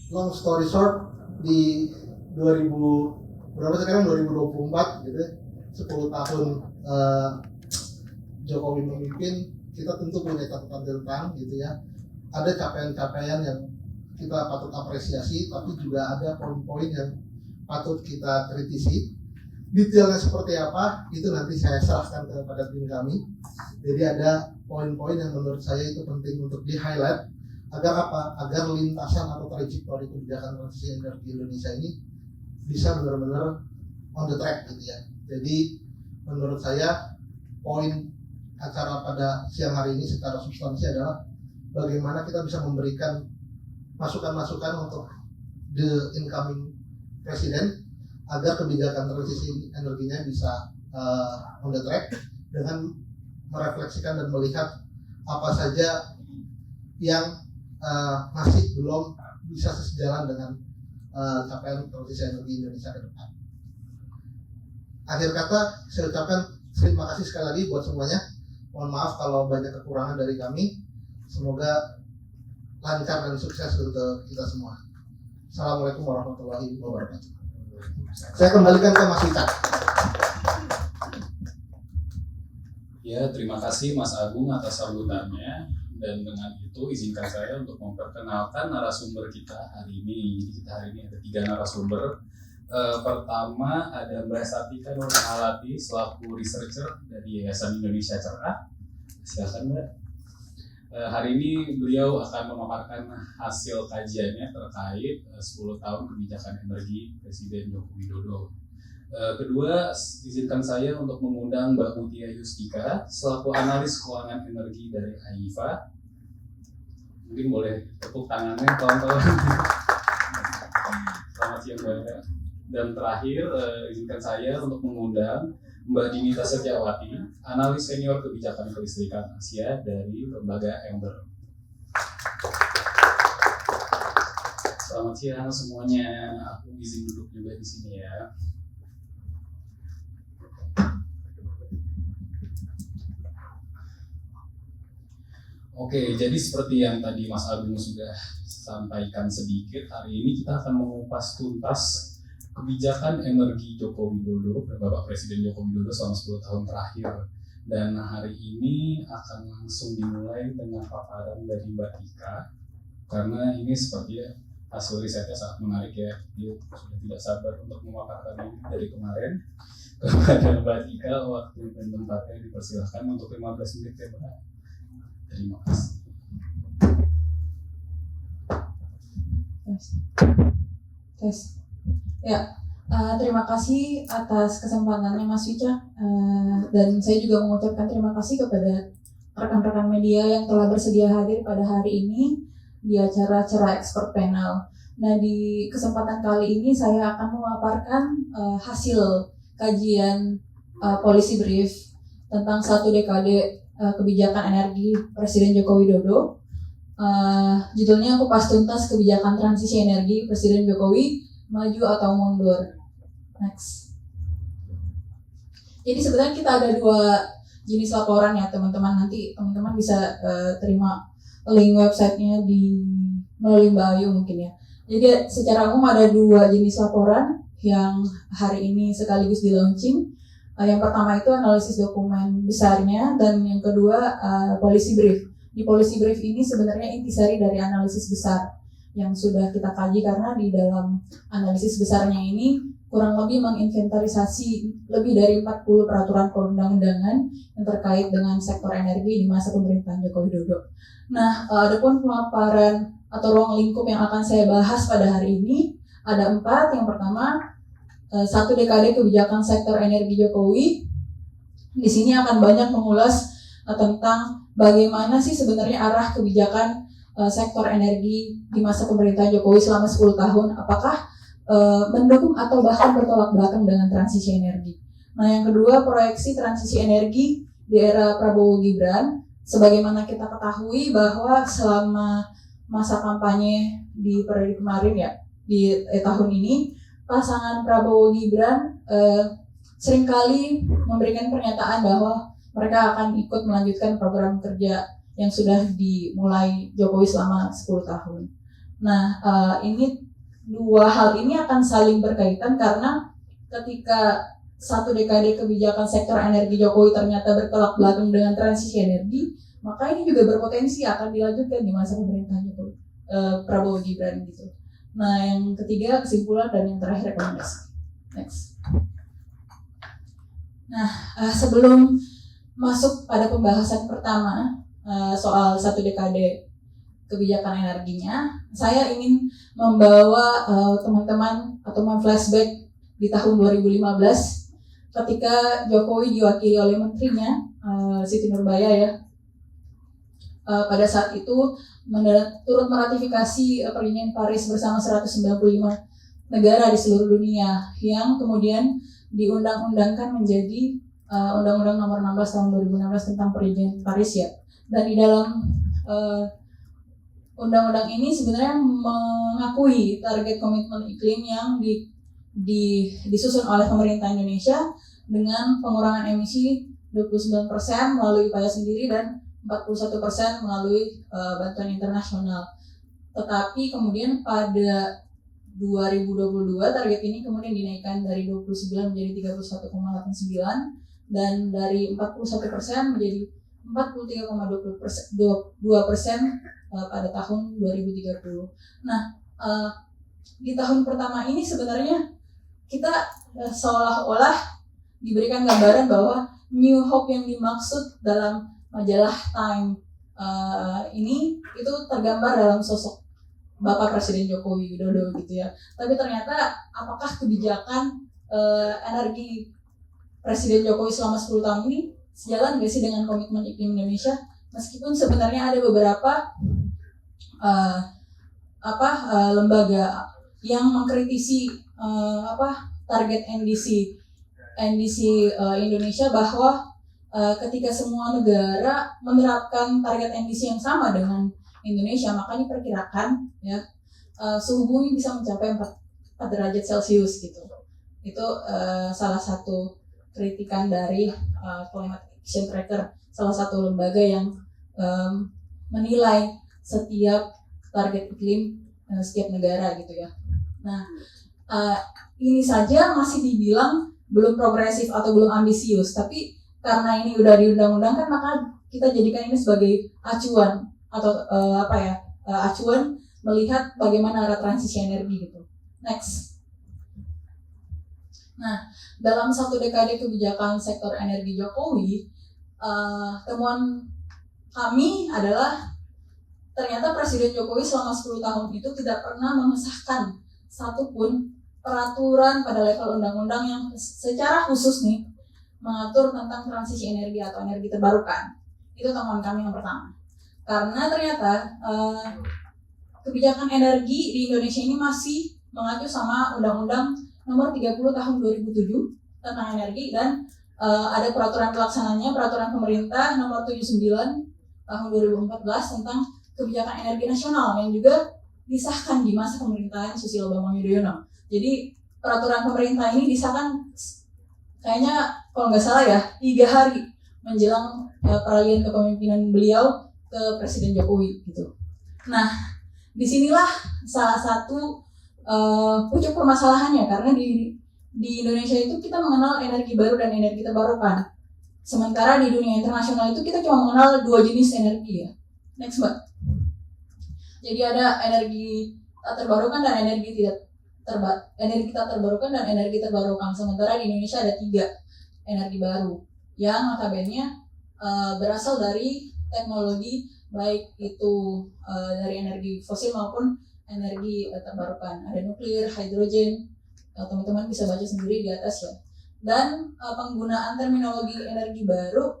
Long story short, di 2024 gitu, 10 tahun Jokowi memimpin, kita tentu punya catatan tentang gitu ya. Ada capaian-capaian yang kita patut apresiasi, tapi juga ada poin-poin yang patut kita kritisi. Detailnya seperti apa, itu nanti saya serahkan kepada tim kami. Jadi ada poin-poin yang menurut saya itu penting untuk di-highlight. Agar apa? Agar lintasan atau trajektori kebijakan transisi energi Indonesia ini bisa benar-benar on the track gitu ya. Jadi menurut saya poin acara pada siang hari ini secara substansi adalah bagaimana kita bisa memberikan masukan-masukan untuk the incoming presiden agar kebijakan transisi energinya bisa on the track dengan merefleksikan dan melihat apa saja yang masih belum bisa sejalan dengan capaian transisi energi Indonesia ke depan. Akhir kata, saya ucapkan terima kasih sekali lagi buat semuanya. Mohon maaf kalau banyak kekurangan dari kami. Semoga lancar dan sukses untuk kita semua. Assalamualaikum warahmatullahi wabarakatuh. Saya kembalikan ke Mas Wita. Ya, terima kasih Mas Agung atas sambutannya. Dan dengan itu izinkan saya untuk memperkenalkan narasumber kita hari ini. Jadi kita hari ini ada 3 narasumber. Pertama ada Mbak Satika Nurmalati selaku researcher dari Yayasan Indonesia Cerah. Silakan Mbak. Hari ini beliau akan memaparkan hasil kajiannya terkait 10 tahun kebijakan energi Presiden Joko Widodo. Kedua, izinkan saya untuk mengundang Mbak Mutia Yustika selaku analis keuangan energi dari AIFA. Mungkin boleh tepuk tangannya kawan-kawan. Selamat siang Mbak. Dan terakhir, izinkan saya untuk mengundang Mbak Dinita Setiawati, analis senior kebijakan kelistrikan Asia dari lembaga Ember. Selamat siang semuanya. Aku izin duduk juga di sini ya. Oke, jadi seperti yang tadi Mas Agung sudah sampaikan sedikit, hari ini kita akan mengupas tuntas kebijakan energi Joko Widodo, Bapak Presiden Joko Widodo selama 10 tahun terakhir. Dan hari ini akan langsung dimulai dengan paparan dari Mbak Tika, karena ini sepertinya hasil risetnya sangat menarik ya. Dia sudah tidak sabar untuk memaparkan ini dari kemarin. Kepada Mbak Tika, waktu dan tempatnya dipersilahkan untuk 15 menit ya Mbak. Terima kasih. Tes. Ya, terima kasih atas kesempatannya Mas Wicca, dan saya juga mengucapkan terima kasih kepada rekan-rekan media yang telah bersedia hadir pada hari ini di acara Cerah Expert Panel. Nah, di kesempatan kali ini saya akan memaparkan hasil kajian policy brief tentang 1 dekade kebijakan energi Presiden Joko Widodo. Judulnya Kupas Tuntas Kebijakan Transisi Energi Presiden Jokowi, Maju atau Mundur. Next. Jadi sebenarnya kita ada 2 jenis laporan ya teman-teman. Nanti teman-teman bisa terima link websitenya melalui Mbak Ayu mungkin ya. Jadi secara umum ada 2 jenis laporan yang hari ini sekaligus di launching. Yang pertama itu analisis dokumen besarnya, dan yang kedua policy brief. Di policy brief ini sebenarnya intisari dari analisis besar yang sudah kita kaji, karena di dalam analisis besarnya ini kurang lebih menginventarisasi lebih dari 40 peraturan perundang-undangan yang terkait dengan sektor energi di masa pemerintahan Joko Widodo. Nah, adapun pemaparan atau ruang lingkup yang akan saya bahas pada hari ini ada 4. Yang pertama, 1 dekade kebijakan sektor energi Jokowi. Di sini akan banyak mengulas tentang bagaimana sih sebenarnya arah kebijakan sektor energi di masa pemerintahan Jokowi selama 10 tahun. Apakah mendukung atau bahkan bertolak belakang dengan transisi energi. Nah, yang kedua, proyeksi transisi energi di era Prabowo Gibran. Sebagaimana kita ketahui bahwa selama masa kampanye di periode kemarin ya, di tahun ini, pasangan Prabowo Gibran seringkali memberikan pernyataan bahwa mereka akan ikut melanjutkan program kerja yang sudah dimulai Jokowi selama 10 tahun. Nah, ini dua hal ini akan saling berkaitan karena ketika satu dekade kebijakan sektor energi Jokowi ternyata bertolak belakang dengan transisi energi, maka ini juga berpotensi akan dilanjutkan di masa pemerintahnya Prabowo Gibran gitu. Nah, yang ketiga kesimpulan dan yang terakhir rekomendasi. Next. Nah, sebelum masuk pada pembahasan pertama soal satu dekade kebijakan energinya, saya ingin membawa teman-teman atau memflashback di tahun 2015 ketika Jokowi diwakili oleh menterinya Siti Nurbaya ya. Pada saat itu turut meratifikasi perjanjian Paris bersama 195 negara di seluruh dunia yang kemudian diundang-undangkan menjadi Undang-Undang Nomor 16 Tahun 2016 tentang Perjanjian Paris ya. Dan di dalam undang-undang ini sebenarnya mengakui target komitmen iklim yang disusun oleh pemerintah Indonesia dengan pengurangan emisi 29% melalui upaya sendiri dan 41% melalui bantuan internasional. Tetapi kemudian pada 2022 target ini kemudian dinaikkan dari 29 menjadi 31,89 dan dari 41% menjadi 43,22% pada tahun 2030. Nah, di tahun pertama ini sebenarnya kita seolah-olah diberikan gambaran bahwa New Hope yang dimaksud dalam majalah Time ini itu tergambar dalam sosok Bapak Presiden Joko Widodo gitu ya. Tapi ternyata apakah kebijakan energi Presiden Jokowi selama 10 tahun ini sejalan nggak sih dengan komitmen iklim Indonesia? Meskipun sebenarnya ada beberapa lembaga yang mengkritisi target NDC Indonesia bahwa ketika semua negara menerapkan target NDC yang sama dengan Indonesia, maka diperkirakan ya suhu bumi bisa mencapai 4 derajat Celcius gitu. Itu salah satu kritikan dari Climate Action Tracker, salah satu lembaga yang menilai setiap target iklim setiap negara gitu ya. Nah, ini saja masih dibilang belum progresif atau belum ambisius, tapi karena ini udah diundang-undangkan maka kita jadikan ini sebagai acuan atau acuan melihat bagaimana arah transisi energi gitu. Next. Nah, dalam satu dekade kebijakan sektor energi Jokowi, temuan kami adalah ternyata Presiden Jokowi selama 10 tahun itu tidak pernah mengesahkan satupun peraturan pada level undang-undang yang secara khusus nih mengatur tentang transisi energi atau energi terbarukan. Itu temuan kami yang pertama. Karena ternyata kebijakan energi di Indonesia ini masih mengacu sama Undang-Undang Nomor 30 Tahun 2007 tentang energi dan ada peraturan pelaksananya, peraturan pemerintah Nomor 79 Tahun 2014 tentang kebijakan energi nasional yang juga disahkan di masa pemerintahan Susilo Bambang Yudhoyono. Jadi peraturan pemerintah ini disahkan kayaknya kalau nggak salah ya 3 hari menjelang peralihan kepemimpinan beliau ke Presiden Jokowi gitu. Nah, disinilah salah satu pucuk permasalahannya karena di Indonesia itu kita mengenal energi baru dan energi terbarukan. Sementara di dunia internasional itu kita cuma mengenal 2 jenis energi ya. Next Mbak. Jadi ada energi tak terbarukan dan energi tak terbarukan dan energi terbarukan. Sementara di Indonesia ada 3 energi baru yang notabene berasal dari teknologi baik itu dari energi fosil maupun energi terbarukan. Ada nuklir, hidrogen, teman-teman bisa baca sendiri di atas ya. Dan penggunaan terminologi energi baru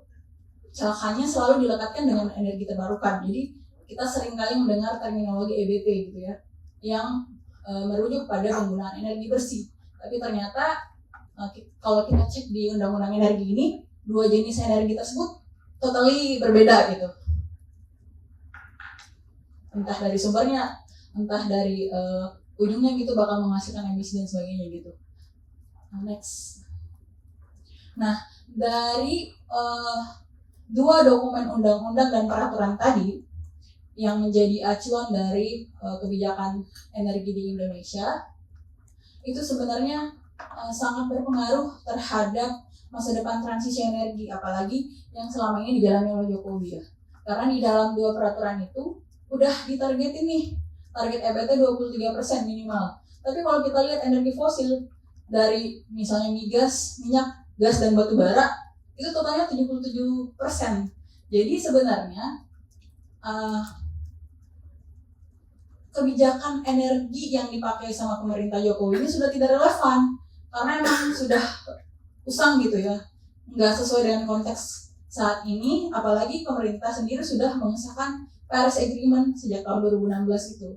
celakanya selalu dilekatkan dengan energi terbarukan. Jadi kita seringkali mendengar terminologi EBP gitu ya, yang merujuk pada penggunaan energi bersih. Tapi ternyata kalau kita cek di Undang-Undang Energi ini, 2 jenis energi tersebut totally berbeda gitu. Entah dari sumbernya, entah dari ujungnya gitu bakal menghasilkan emisi dan sebagainya gitu. Next. Nah, dari dua dokumen undang-undang dan peraturan tadi yang menjadi acuan dari kebijakan energi di Indonesia itu sebenarnya sangat berpengaruh terhadap masa depan transisi energi, apalagi yang selama ini dijalani oleh Jokowi ya. Karena di dalam dua peraturan itu udah ditargetin nih, target EBT 23% minimal. Tapi kalau kita lihat energi fosil dari misalnya migas, minyak, gas, dan batu bara, itu totalnya 77%. Jadi sebenarnya kebijakan energi yang dipakai sama pemerintah Jokowi ini sudah tidak relevan karena emang sudah usang gitu ya, nggak sesuai dengan konteks saat ini, apalagi pemerintah sendiri sudah mengesahkan Paris Agreement sejak tahun 2016 itu.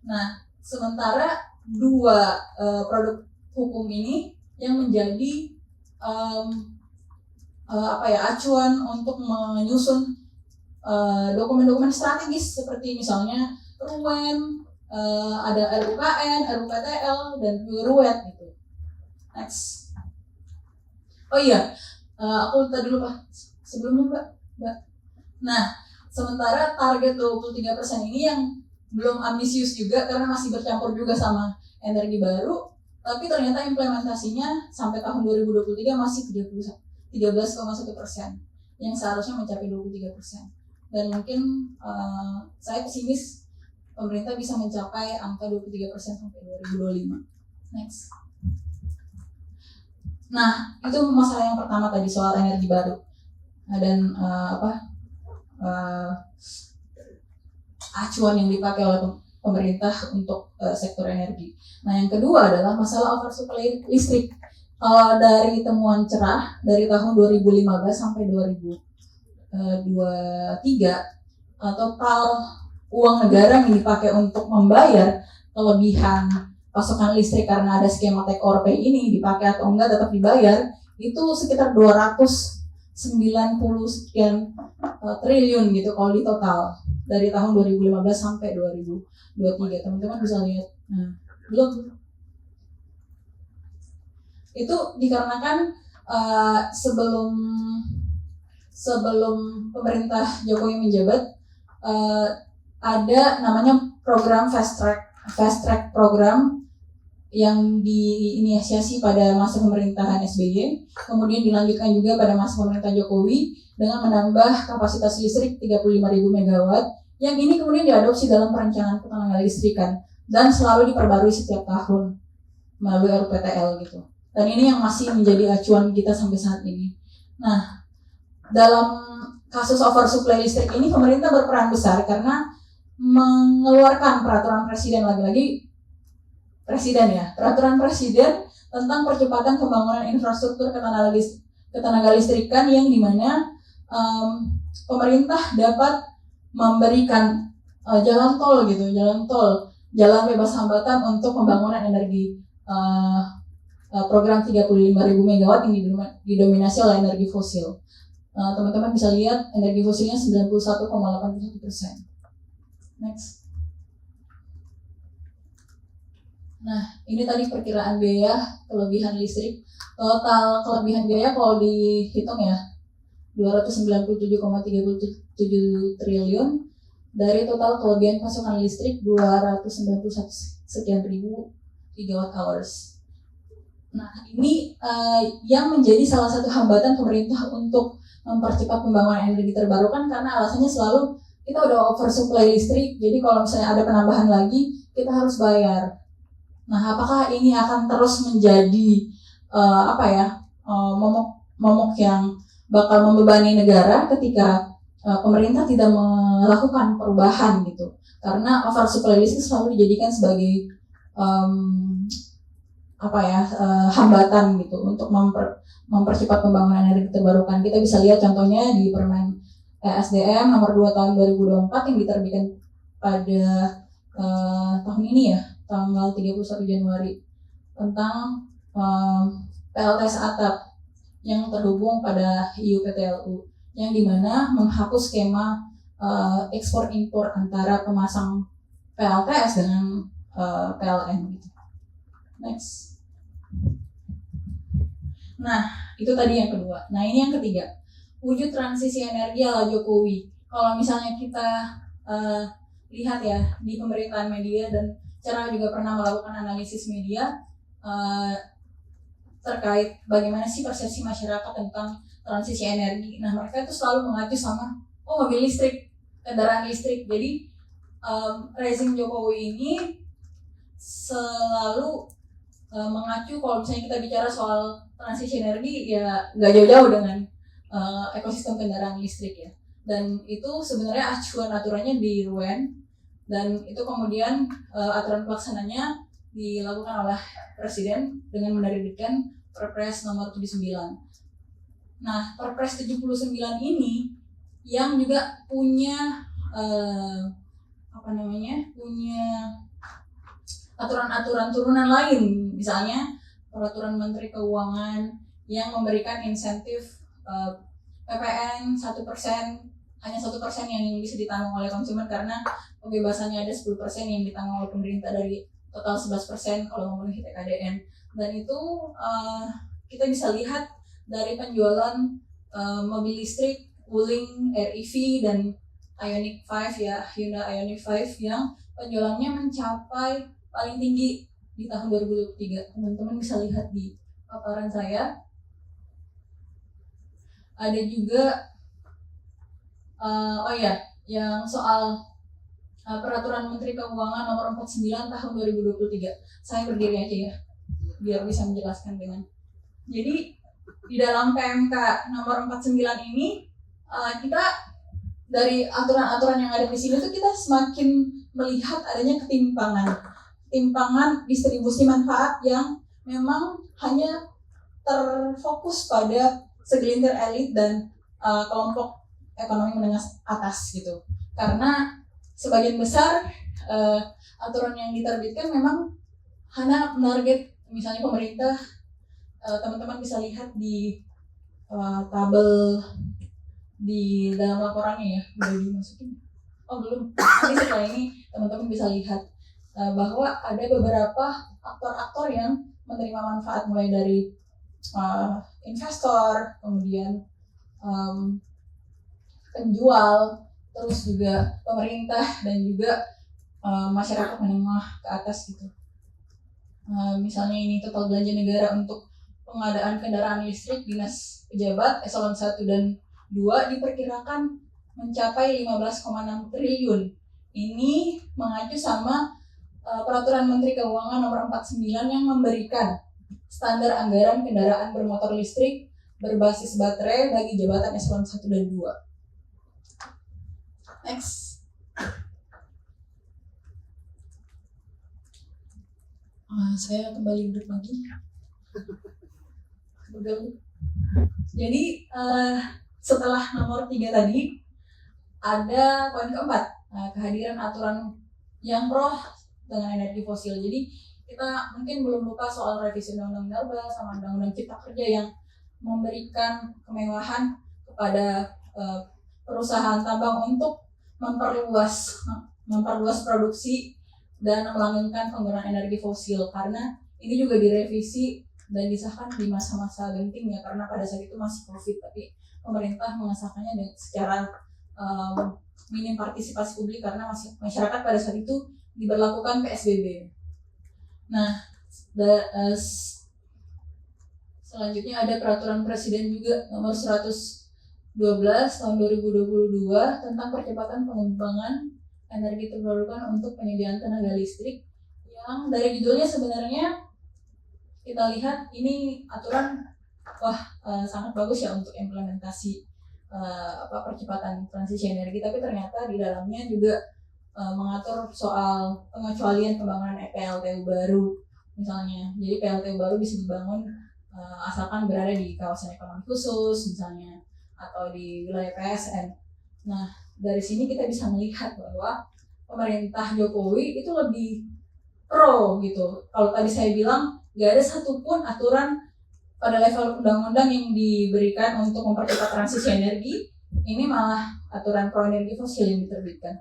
Nah, sementara dua produk hukum ini yang menjadi acuan untuk menyusun dokumen-dokumen strategis seperti misalnya RUEN, ada RUKN, RUPTL, dan RUET gitu. Next. Oh iya, aku tadi lupa sebelumnya Mbak. Nah, sementara target 23% ini yang belum ambisius juga karena masih bercampur juga sama energi baru, tapi ternyata implementasinya sampai tahun 2023 masih 13,1% yang seharusnya mencapai 23%. Dan mungkin saya pesimis pemerintah bisa mencapai angka 23% sampai 2025. Next. Nah, itu masalah yang pertama tadi soal energi baru. Dan acuan yang dipakai oleh pemerintah untuk sektor energi. Nah, yang kedua adalah masalah oversupply listrik. Kalau dari temuan cerah dari tahun 2015 sampai 2023, total uang negara yang dipakai untuk membayar kelebihan pasokan listrik karena ada skema take or pay ini dipakai atau enggak tetap dibayar itu sekitar 290 sekian triliun gitu kalau di total dari tahun 2015 sampai 2023. Teman-teman bisa lihat. Nah, belum itu dikarenakan sebelum pemerintah Jokowi menjabat ada namanya program fast track program yang diinisiasi pada masa pemerintahan SBY, kemudian dilanjutkan juga pada masa pemerintah Jokowi dengan menambah kapasitas listrik 35.000 MW yang ini kemudian diadopsi dalam perencanaan ketenaga listrikan dan selalu diperbarui setiap tahun melalui RUPTL gitu. Dan ini yang masih menjadi acuan kita sampai saat ini. Nah, dalam kasus oversupply listrik ini pemerintah berperan besar karena mengeluarkan peraturan presiden, lagi-lagi presiden ya, peraturan presiden tentang percepatan pembangunan infrastruktur ketenaga listrikan yang dimana pemerintah dapat memberikan jalan tol, jalan bebas hambatan untuk pembangunan energi program 35.000 MW yang didominasi oleh energi fosil. Teman-teman bisa lihat energi fosilnya 91,81%. Next. Nah, ini tadi perkiraan biaya kelebihan listrik. Total kelebihan biaya kalau dihitung ya 297,37 triliun dari total kelebihan pasokan listrik 291 sekian ribu gigawatt hours. Nah, ini yang menjadi salah satu hambatan pemerintah untuk mempercepat pembangunan energi terbarukan karena alasannya selalu kita udah oversupply listrik, jadi kalau misalnya ada penambahan lagi kita harus bayar. Nah, apakah ini akan terus menjadi momok yang bakal membebani negara ketika pemerintah tidak melakukan perubahan gitu? Karena oversupply listrik selalu dijadikan sebagai hambatan gitu untuk mempercepat pembangunan energi terbarukan. Kita bisa lihat contohnya di Permen SDM nomor 2 tahun 2024 yang diterbitkan pada tahun ini ya, tanggal 31 Januari tentang PLTS atap yang terhubung pada IUPTLU yang dimana menghapus skema ekspor impor antara pemasang PLTS dengan PLN gitu. Next. Nah, itu tadi yang kedua. Nah, ini yang ketiga. wujud transisi energi ala Jokowi. Kalau misalnya kita lihat ya di pemberitaan media, dan Cerah juga pernah melakukan analisis media terkait bagaimana sih persepsi masyarakat tentang transisi energi. Nah, mereka itu selalu mengacu sama mobil listrik, kendaraan listrik. Jadi rezim Jokowi ini selalu mengacu kalau misalnya kita bicara soal transisi energi ya nggak jauh-jauh dengan ekosistem kendaraan listrik ya. Dan itu sebenarnya acuan aturannya di RUEN, dan itu kemudian aturan pelaksananya dilakukan oleh Presiden dengan menerbitkan Perpres nomor 79. Nah, Perpres 79 ini yang juga punya punya aturan-aturan turunan lain, misalnya peraturan Menteri Keuangan yang memberikan insentif PPN 1%, hanya 1% yang bisa ditanggung oleh konsumen, karena pembebasannya ada 10% yang ditanggung oleh pemerintah dari total 11% kalau memenuhi TKDN. Dan itu kita bisa lihat dari penjualan mobil listrik Wuling REV dan Ioniq 5 ya, Hyundai Ioniq 5 yang penjualannya mencapai paling tinggi di tahun 2023. Teman-teman bisa lihat di paparan saya. Ada juga yang soal peraturan Menteri Keuangan nomor 49 tahun 2023. Saya berdiri aja ya, biar bisa menjelaskan dengan. Jadi di dalam PMK nomor 49 ini kita dari aturan-aturan yang ada di sini tuh kita semakin melihat adanya ketimpangan distribusi manfaat yang memang hanya terfokus pada segelintir elit dan kelompok ekonomi menengah atas gitu. Karena sebagian besar aturan yang diterbitkan memang hanya menarget, misalnya pemerintah, teman-teman bisa lihat di tabel di dalam laporannya ya, udah dimasukin? Oh belum. Nanti setelah ini teman-teman bisa lihat bahwa ada beberapa aktor-aktor yang menerima manfaat, mulai dari investor, kemudian penjual, terus juga pemerintah, dan juga masyarakat menengah ke atas gitu. Misalnya ini total belanja negara untuk pengadaan kendaraan listrik dinas pejabat eselon 1 dan 2 diperkirakan mencapai 15,6 triliun. Ini mengacu sama peraturan Menteri Keuangan nomor 49 yang memberikan standar anggaran kendaraan bermotor listrik berbasis baterai bagi jabatan eselon 1 dan 2. Next. Saya kembali duduk lagi. Jadi setelah nomor 3 tadi ada poin keempat, kehadiran aturan yang pro dengan energi fosil. Jadi kita mungkin belum lupa soal revisi Undang-Undang Minerba sama Undang-Undang Cipta Kerja yang memberikan kemewahan kepada perusahaan tambang untuk memperluas produksi dan melanggengkan penggunaan energi fosil, karena ini juga direvisi dan disahkan di masa-masa genting ya, karena pada saat itu masih COVID, tapi pemerintah mengesahkannya secara minim partisipasi publik karena masyarakat pada saat itu diberlakukan PSBB. Nah, selanjutnya ada peraturan Presiden juga nomor 112 tahun 2022 tentang percepatan pengembangan energi terbarukan untuk penyediaan tenaga listrik, yang dari judulnya sebenarnya kita lihat ini aturan sangat bagus ya untuk implementasi percepatan transisi energi, tapi ternyata di dalamnya juga mengatur soal pengecualian pembangunan PLTU baru misalnya. Jadi PLTU baru bisa dibangun asalkan berada di kawasan ekonomi khusus misalnya, atau di wilayah PSN. Nah, dari sini kita bisa melihat bahwa pemerintah Jokowi itu lebih pro gitu. Kalau tadi saya bilang nggak ada satupun aturan pada level undang-undang yang diberikan untuk mempercepat transisi energi, ini malah aturan pro energi fosil yang diterbitkan.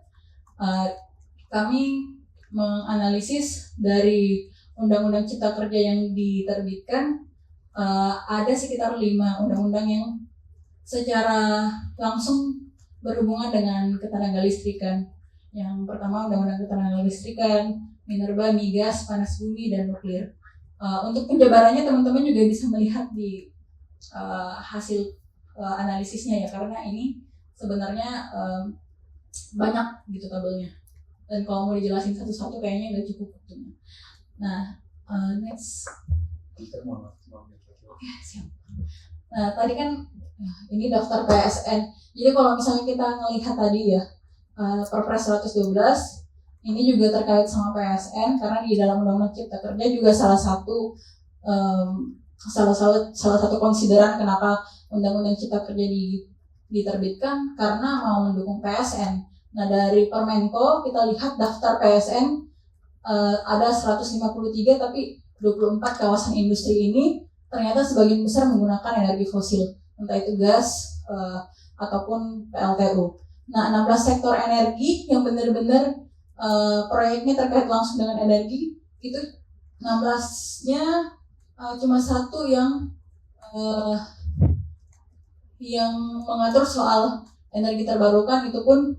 Kami menganalisis dari Undang-Undang Cipta Kerja yang diterbitkan, ada sekitar 5 undang-undang yang secara langsung berhubungan dengan ketenaga listrikan. Yang pertama Undang-Undang Ketenaga Listrikan, minerba, migas, panas bumi, dan nuklir. Untuk penjabarannya teman-teman juga bisa melihat di hasil analisisnya ya, karena ini sebenarnya banyak gitu tabelnya. Dan kalau mau dijelasin satu-satu kayaknya nggak cukup waktunya. Nah, next. Oke, siap. Nah, tadi kan ini daftar PSN. Jadi kalau misalnya kita ngelihat tadi ya, Perpres 112 ini juga terkait sama PSN karena di dalam Undang-Undang Cipta Kerja juga salah satu konsideran kenapa Undang-Undang Cipta Kerja diterbitkan karena mau mendukung PSN. Nah, dari Permenko kita lihat daftar PSN ada 153, tapi 24 kawasan industri ini ternyata sebagian besar menggunakan energi fosil, entah itu gas ataupun PLTU. Nah, 16 sektor energi yang benar-benar proyeknya terkait langsung dengan energi, itu 16-nya cuma satu yang mengatur soal energi terbarukan, itu pun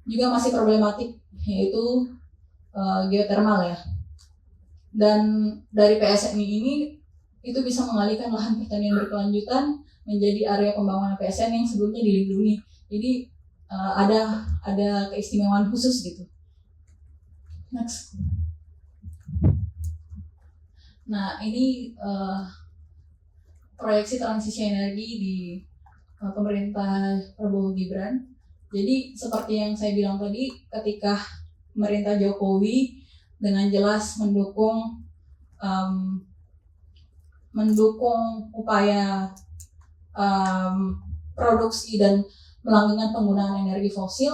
juga masih problematik, yaitu geothermal ya. Dan dari PSN ini itu bisa mengalihkan lahan pertanian berkelanjutan menjadi area pembangunan PSN yang sebelumnya dilindungi. Jadi ada keistimewaan khusus gitu. Next. Nah, ini proyeksi transisi energi di pemerintah Prabowo Gibran. Jadi seperti yang saya bilang tadi, ketika pemerintah Jokowi dengan jelas mendukung upaya produksi dan melanggengkan penggunaan energi fosil,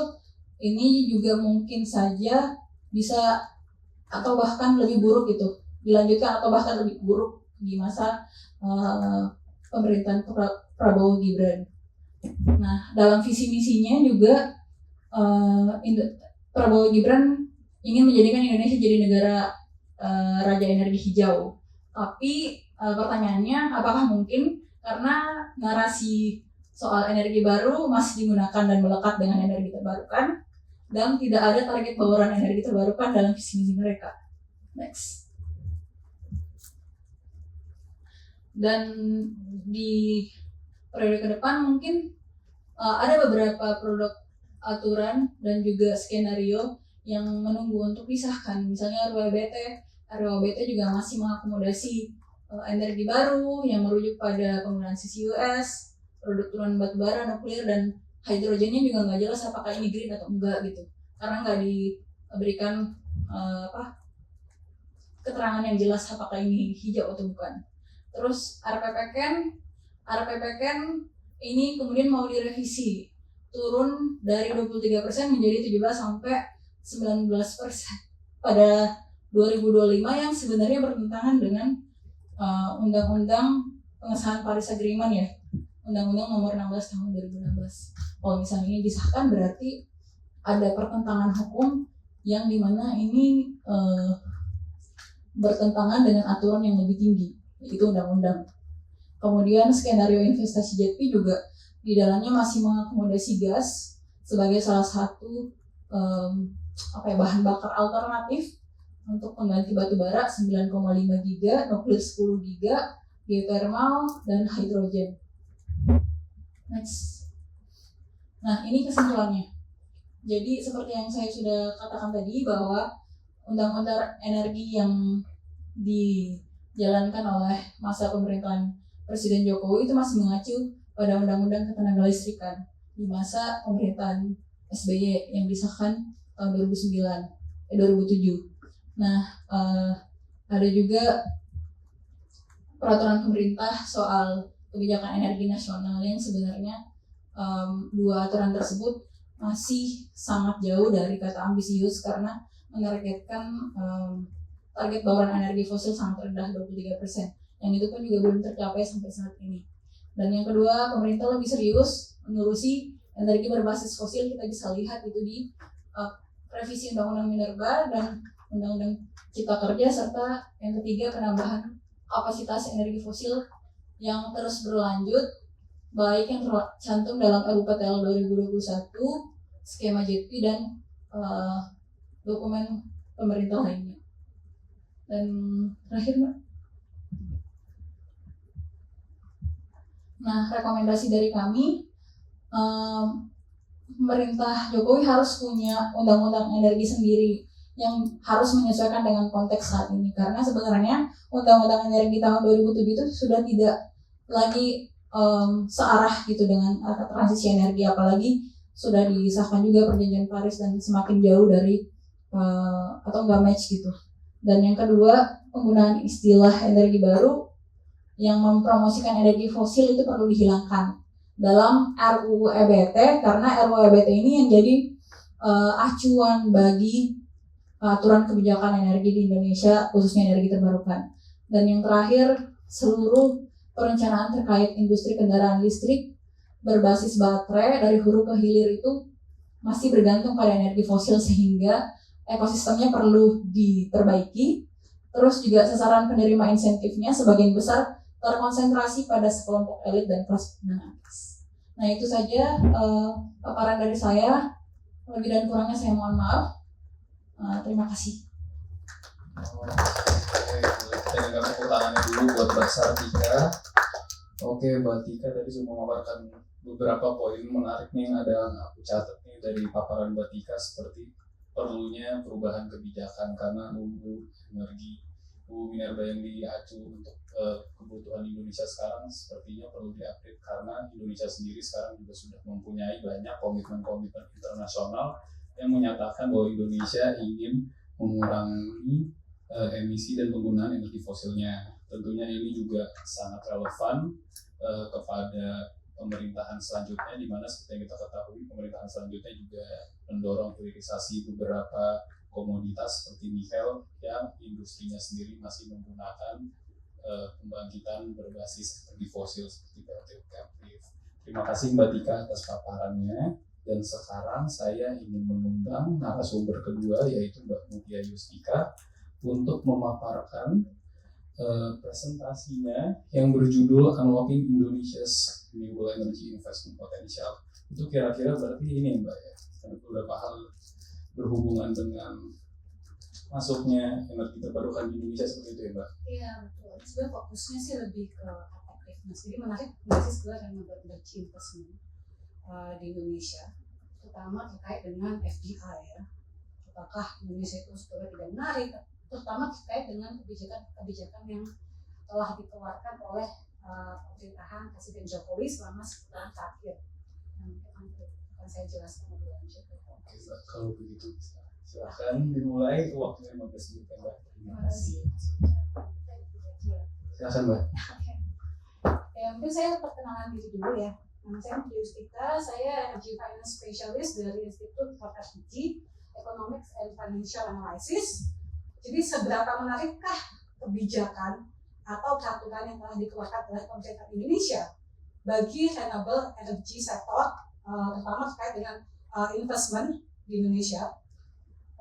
ini juga mungkin saja bisa atau bahkan lebih buruk gitu, dilanjutkan atau bahkan lebih buruk di masa pemerintahan Prabowo Gibran. Nah, dalam visi misinya juga Prabowo Gibran ingin menjadikan Indonesia jadi negara raja energi hijau. Tapi pertanyaannya, apakah mungkin? Karena narasi soal energi baru masih digunakan dan melekat dengan energi terbarukan, dan tidak ada target bauran energi terbarukan dalam visi misi mereka. Next. Dan di periode ke depan mungkin ada beberapa produk aturan dan juga skenario yang menunggu untuk disahkan. Misalnya RWBT juga masih mengakomodasi energi baru yang merujuk pada penggunaan CCUS, produk turunan batubara, nuklir, dan hidrogennya juga nggak jelas apakah ini green atau enggak gitu, karena nggak diberikan keterangan yang jelas apakah ini hijau atau bukan. Terus RPPKN ini kemudian mau direvisi, turun dari 23% menjadi 17-19% pada 2025 yang sebenarnya bertentangan dengan Undang-Undang Pengesahan Paris Agreement ya, Undang-Undang Nomor 16 Tahun 2016. Kalau misalnya ini disahkan berarti ada pertentangan hukum yang dimana ini bertentangan dengan aturan yang lebih tinggi, yaitu undang-undang. Kemudian skenario investasi JETP juga di dalamnya masih mengakomodasi gas sebagai salah satu bahan bakar alternatif untuk pengganti batu bara 9,5 giga, nuklir 10 giga, geothermal, dan hidrogen. Next. Nah, ini kesimpulannya. Jadi seperti yang saya sudah katakan tadi bahwa undang-undang energi yang dijalankan oleh masa pemerintahan Presiden Jokowi itu masih mengacu pada Undang-Undang Ketenaga Listrikan di masa pemerintahan SBY yang disahkan tahun 2007. Nah, ada juga peraturan pemerintah soal kebijakan energi nasional yang sebenarnya dua aturan tersebut masih sangat jauh dari kata ambisius karena menargetkan target bauran energi fosil sangat rendah 23%. Yang itu pun juga belum tercapai sampai saat ini. Dan yang kedua, pemerintah lebih serius mengurusi energi berbasis fosil. Kita bisa lihat itu di revisi Undang-Undang Minerba dan Undang-Undang Cipta Kerja, serta yang ketiga penambahan kapasitas energi fosil yang terus berlanjut baik yang tercantum dalam RUPTL 2021, skema JP dan dokumen pemerintah lainnya. Dan terakhir, Mbak. Nah, rekomendasi dari kami, pemerintah Jokowi harus punya undang-undang energi sendiri yang harus menyesuaikan dengan konteks saat ini. Karena sebenarnya undang-undang energi tahun 2007 itu sudah tidak lagi searah gitu dengan transisi energi, apalagi sudah disahkan juga perjanjian Paris dan semakin jauh dari atau nggak match gitu. Dan yang kedua, penggunaan istilah energi baru yang mempromosikan energi fosil itu perlu dihilangkan dalam RUU EBT, karena RUU EBT ini yang jadi acuan bagi aturan kebijakan energi di Indonesia, khususnya energi terbarukan. Dan yang terakhir, seluruh perencanaan terkait industri kendaraan listrik berbasis baterai dari hulu ke hilir itu masih bergantung pada energi fosil, sehingga ekosistemnya perlu diperbaiki. Terus juga sasaran penerima insentifnya sebagian besar terkonsentrasi pada sekelompok elit dan kelas menengah atas. Nah, itu saja paparan dari saya. Lebih dan kurangnya saya mohon maaf. Terima kasih. Oke, kita dengar tepuk tangannya dulu buat Mbak Sartika. Oke, Mbak Tika tadi sudah memaparkan beberapa poin menarik nih yang ada aku catat nih dari paparan Mbak Tika, seperti perlunya perubahan kebijakan karena energi minerba yang diacu untuk kebutuhan Indonesia sekarang sepertinya perlu diupdate, karena Indonesia sendiri sekarang juga sudah mempunyai banyak komitmen-komitmen internasional yang menyatakan bahwa Indonesia ingin mengurangi emisi dan penggunaan energi fosilnya. Tentunya ini juga sangat relevan kepada pemerintahan selanjutnya, di mana seperti yang kita ketahui pemerintahan selanjutnya juga mendorong hilirisasi beberapa komoditas seperti nikel yang industrinya sendiri masih menggunakan pembangkitan berbasis energi fosil seperti pltu captive. Terima kasih Mbak Tika atas paparannya. Dan sekarang saya ingin mengundang narasumber kedua, yaitu Mbak Mutia Yustika, untuk memaparkan presentasinya yang berjudul Unlocking Indonesia's Renewable Energy Investment Potential. Itu kira-kira berarti ini Mbak ya, ada beberapa hal berhubungan dengan masuknya energi terbarukan di Indonesia seperti itu ya Mbak? Iya betul, sebenarnya fokusnya sih lebih ke effectiveness. Jadi menarik basis sebenarnya renewable energy investment di Indonesia, terutama terkait dengan FDI ya. Apakah Indonesia itu sebetulnya tidak menarik, terutama terkait dengan kebijakan yang telah dikeluarkan oleh pemerintahan Presiden Jokowi selama setahun terakhir. Yang akan saya jelaskan lebih lanjut. Oke Mbak, kalau begitu silakan dimulai, waktunya 15 menit ya Mbak. Terima kasih. Silakan Mbak. Ya, mungkin saya perkenalan diri dulu ya. Nama saya Mutia Yustika, saya Energy Finance Specialist dari Institute for Strategy, Economics and Financial Analysis. Jadi seberapa menarikkah kebijakan atau peraturan yang telah dikeluarkan oleh pemerintah Indonesia bagi renewable energy sektor, terutama terkait dengan investment di Indonesia.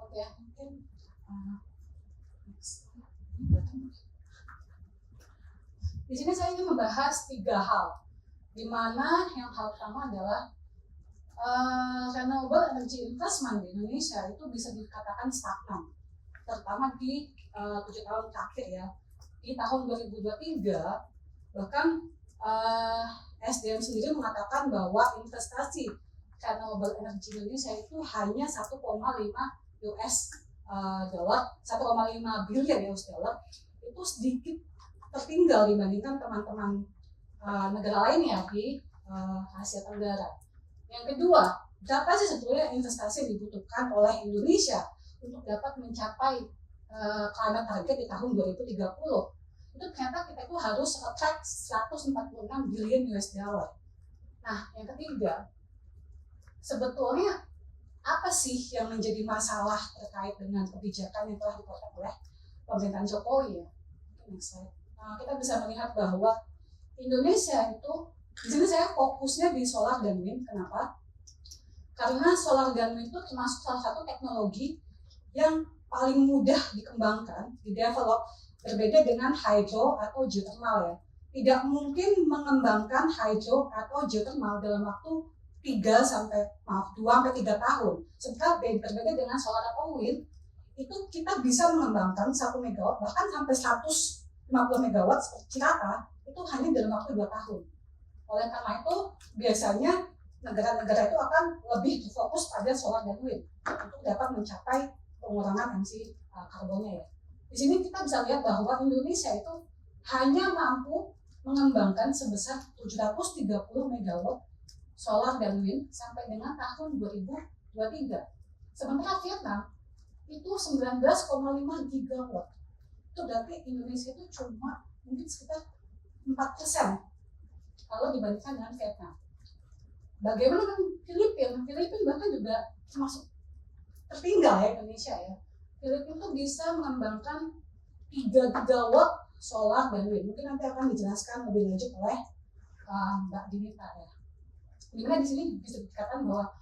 Oke, mungkin di sini saya ingin membahas 3 hal, di mana yang hal pertama adalah renewable energy investment di Indonesia itu bisa dikatakan stagnan, terutama di 7 tahun terakhir ya. Di tahun 2023 bahkan SDM sendiri mengatakan bahwa investasi renewable energy Indonesia itu hanya 1,5 billion US dollar, itu sedikit tertinggal dibandingkan teman-teman negara lainnya di Asia Tenggara. Yang kedua, berapa sih sebetulnya investasi yang dibutuhkan oleh Indonesia untuk dapat mencapai climate target di tahun 2030? Itu ternyata kita itu harus attract 146 billion US dollar. Nah, yang ketiga, sebetulnya apa sih yang menjadi masalah terkait dengan kebijakan yang telah dikeluarkan oleh pemerintahan Jokowi ya? Nah, kita bisa melihat bahwa Indonesia itu, di sini saya fokusnya di solar dan wind. Kenapa? Karena solar dan wind itu termasuk salah satu teknologi yang paling mudah dikembangkan, di-develop, berbeda dengan hydro atau geothermal ya. tidak mungkin mengembangkan hydro atau geothermal dalam waktu 2 sampai 3 tahun. Sementara berbeda dengan solar atau wind, itu kita bisa mengembangkan 1 megawatt bahkan sampai 150 megawatt seperti Cirata itu hanya dalam waktu 2 tahun. Oleh karena itu biasanya negara-negara itu akan lebih fokus pada solar dan wind untuk dapat mencapai pengurangan emisi karbonnya ya. Di sini kita bisa lihat bahwa Indonesia itu hanya mampu mengembangkan sebesar 730 megawatt solar dan wind sampai dengan tahun 2023. Sementara Vietnam itu 19,5 gigawatt. Itu berarti Indonesia itu cuma mungkin sekitar 4% kalau dibandingkan dengan Vietnam. Bagaimana dengan Filipina? Filipina bahkan juga termasuk tertinggal ya Indonesia ya. Filipina itu bisa mengembangkan 3 gigawatt solar dan wind. Mungkin nanti akan dijelaskan lebih lanjut oleh Mbak Dinita ya. Dimana di sini bisa dikatakan bahwa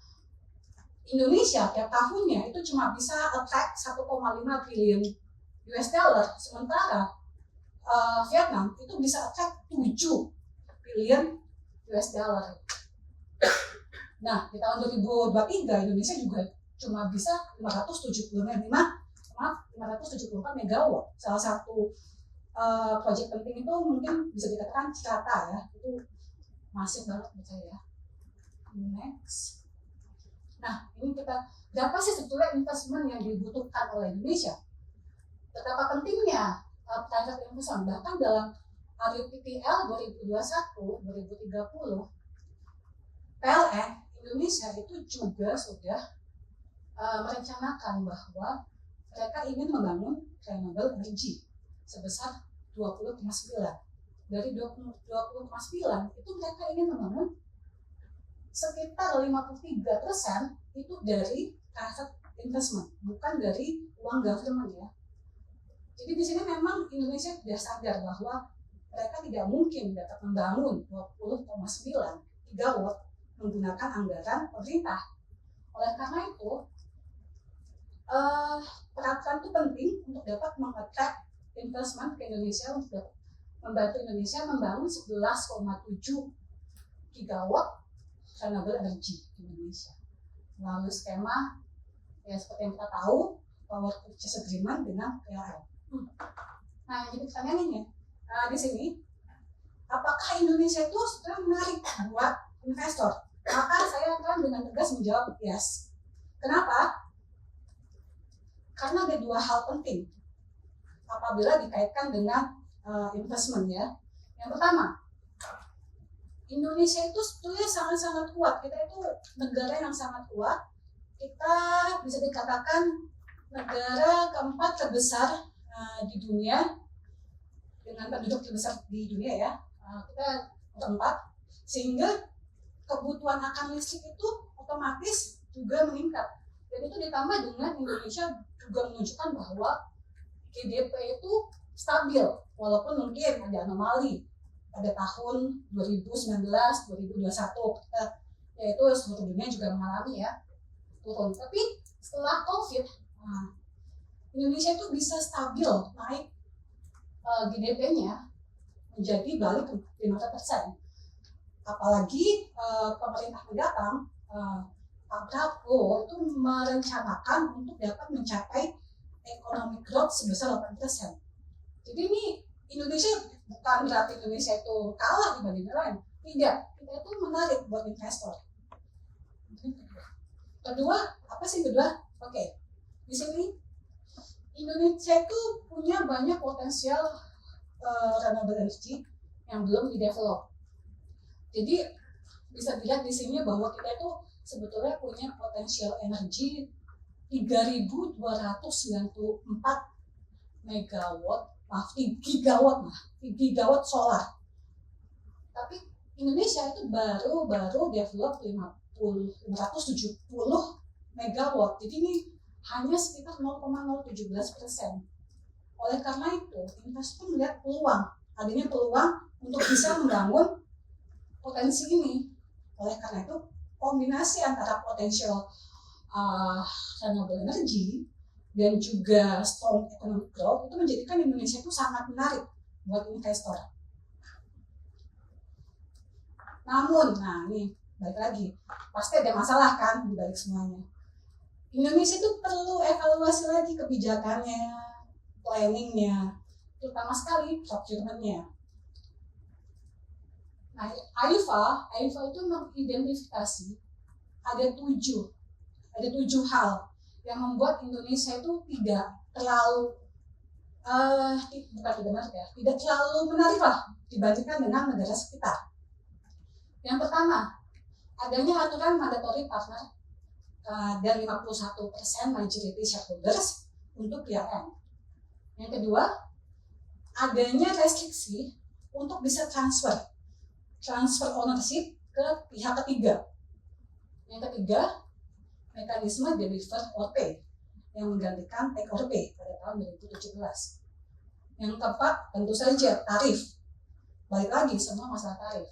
Indonesia tiap tahunnya itu cuma bisa attract 1,5 billion US dollar, sementara Vietnam itu bisa attract 7 billion US dollar. Nah, di tahun 2023 Indonesia juga cuma bisa 574 megawatt. Salah satu proyek penting itu mungkin bisa dikatakan Cirata ya, itu masif banget menurut saya. Next. Nah, ini kita berapa sih sebetulnya investment yang dibutuhkan oleh Indonesia? Betapa pentingnya private investment, bahkan dalam RUPTL 2021-2030 PLN Indonesia itu juga sudah merencanakan bahwa mereka ingin membangun renewable energy sebesar 20,9. Dari 20,9 itu mereka ingin membangun sekitar 53% itu dari private investment, bukan dari uang government ya. Jadi di sini memang Indonesia sudah sadar bahwa mereka tidak mungkin dapat membangun 20,9 gigawatt menggunakan anggaran pemerintah. Oleh karena itu, peraturan itu penting untuk dapat mengattract investment ke Indonesia untuk membantu Indonesia membangun 11,7 gigawatt renewable energy di Indonesia melalui skema ya seperti yang kita tahu power purchase agreement dengan PLN. Nah, jadi pertanyaannya di sini, apakah Indonesia itu sudah menarik buat investor? Maka saya akan dengan tegas menjawab yes. Kenapa? Karena ada 2 hal penting apabila dikaitkan dengan investment ya. Yang pertama, Indonesia itu sebetulnya sangat-sangat kuat. Kita itu negara yang sangat kuat. Kita bisa dikatakan negara keempat terbesar di dunia dengan penduduk terbesar di dunia ya. Kita keempat, sehingga kebutuhan akan listrik itu otomatis juga meningkat. Dan itu ditambah dengan Indonesia juga menunjukkan bahwa GDP itu stabil, walaupun mungkin ada anomali pada tahun 2019-2021, yaitu seluruh dunia juga mengalami ya turun. Tapi setelah COVID, Indonesia itu bisa stabil naik GDP-nya menjadi balik ke 5%. Apalagi pemerintah mendatang, Pak Prabowo itu merencanakan untuk dapat mencapai economic growth sebesar 8%. Jadi ini Indonesia bukan berarti Indonesia itu kalah dibanding lain. Tidak, kita itu menarik buat investor. Kedua, apa sih kedua? Oke, di sini Indonesia itu punya banyak potensial renewable energy yang belum didevelop. Jadi bisa dilihat di sini bahwa kita itu sebetulnya punya potensial energi 3.294 gigawatt solar. Tapi Indonesia itu baru develop 570 megawatt. Jadi ini hanya sekitar 0,017%. Oleh karena itu, investor melihat adanya peluang untuk bisa membangun potensi ini. Oleh karena itu, kombinasi antara potensial renewable energy dan juga strong economic growth itu menjadikan Indonesia itu sangat menarik buat investor. Namun, nah ini balik lagi, pasti ada masalah kan di balik semuanya. Indonesia itu perlu evaluasi lagi kebijakannya, planningnya, terutama sekali procurement-nya. Nah, AIFA itu mengidentifikasi ada tujuh hal yang membuat Indonesia itu tidak terlalu tidak terlalu menarik lah dibandingkan dengan negara sekitar. Yang pertama, adanya aturan mandatory partner dan 51% majority shareholders untuk PLN. Yang kedua, adanya restriksi untuk bisa transfer ownership ke pihak ketiga. Yang ketiga, mekanisme deliver or pay yang menggantikan take or pay pada tahun 2017. Yang keempat, tentu saja tarif. Balik lagi, semua masalah tarif.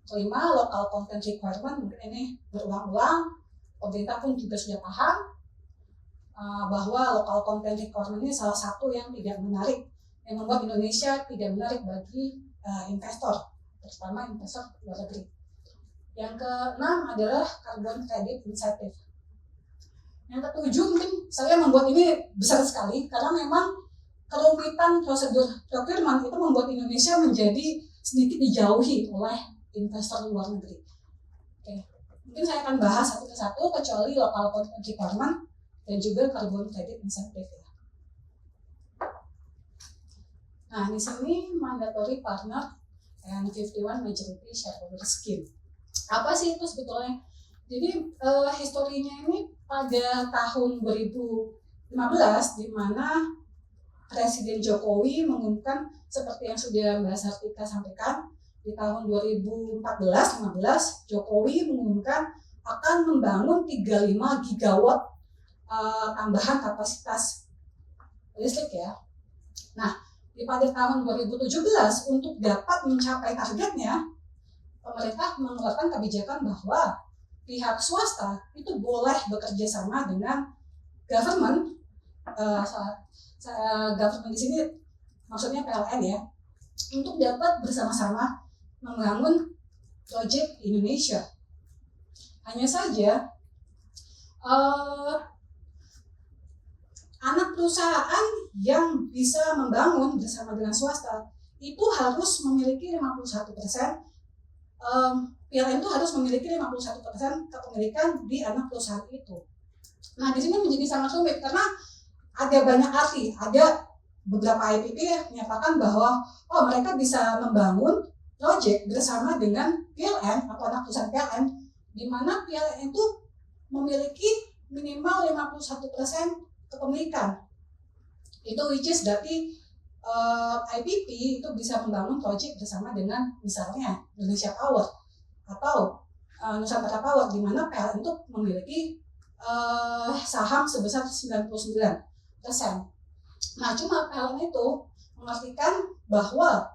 Kelima, local content requirement, mungkin ini berulang-ulang, pemerintah pun juga sudah paham bahwa local content requirement ini salah satu yang tidak menarik, yang membuat Indonesia tidak menarik bagi investor, terutama investor luar negeri. Yang keenam adalah carbon credit incentive. Yang ketujuh, mungkin saya membuat ini besar sekali karena memang kerumitan prosedur procurement itu membuat Indonesia menjadi sedikit dijauhi oleh investor luar negeri. Oke. Mungkin saya akan bahas satu persatu kecuali local content requirement dan juga carbon credit incentive ya. Nah, di sini mandatory partner and 51 majority shareholder scheme. Apa sih itu sebetulnya? Jadi historinya ini pada tahun 2015 di mana Presiden Jokowi mengumumkan seperti yang sudah Mbak Sartika sampaikan, di tahun 2014-15 Jokowi mengumumkan akan membangun 35 gigawatt tambahan kapasitas listrik ya. Nah, pada tahun 2017 untuk dapat mencapai targetnya, pemerintah mengeluarkan kebijakan bahwa pihak swasta itu boleh bekerja sama dengan government, government di sini maksudnya PLN ya, untuk dapat bersama-sama membangun proyek di Indonesia. Hanya saja anak perusahaan yang bisa membangun bersama dengan swasta itu harus memiliki 51%. PLN itu harus memiliki 51% kepemilikan di anak perusahaan itu. Nah, di sini menjadi sangat rumit karena ada banyak arti. Ada beberapa IPP menyatakan bahwa mereka bisa membangun proyek bersama dengan PLN atau anak perusahaan PLN, di mana PLN itu memiliki minimal 51% kepemilikan. Itu which is berarti IPP itu bisa membangun proyek bersama dengan misalnya Indonesia Power atau Nusantara Power, di mana PLN itu memiliki saham sebesar 99%. Nah, cuma PLN itu mengartikan bahwa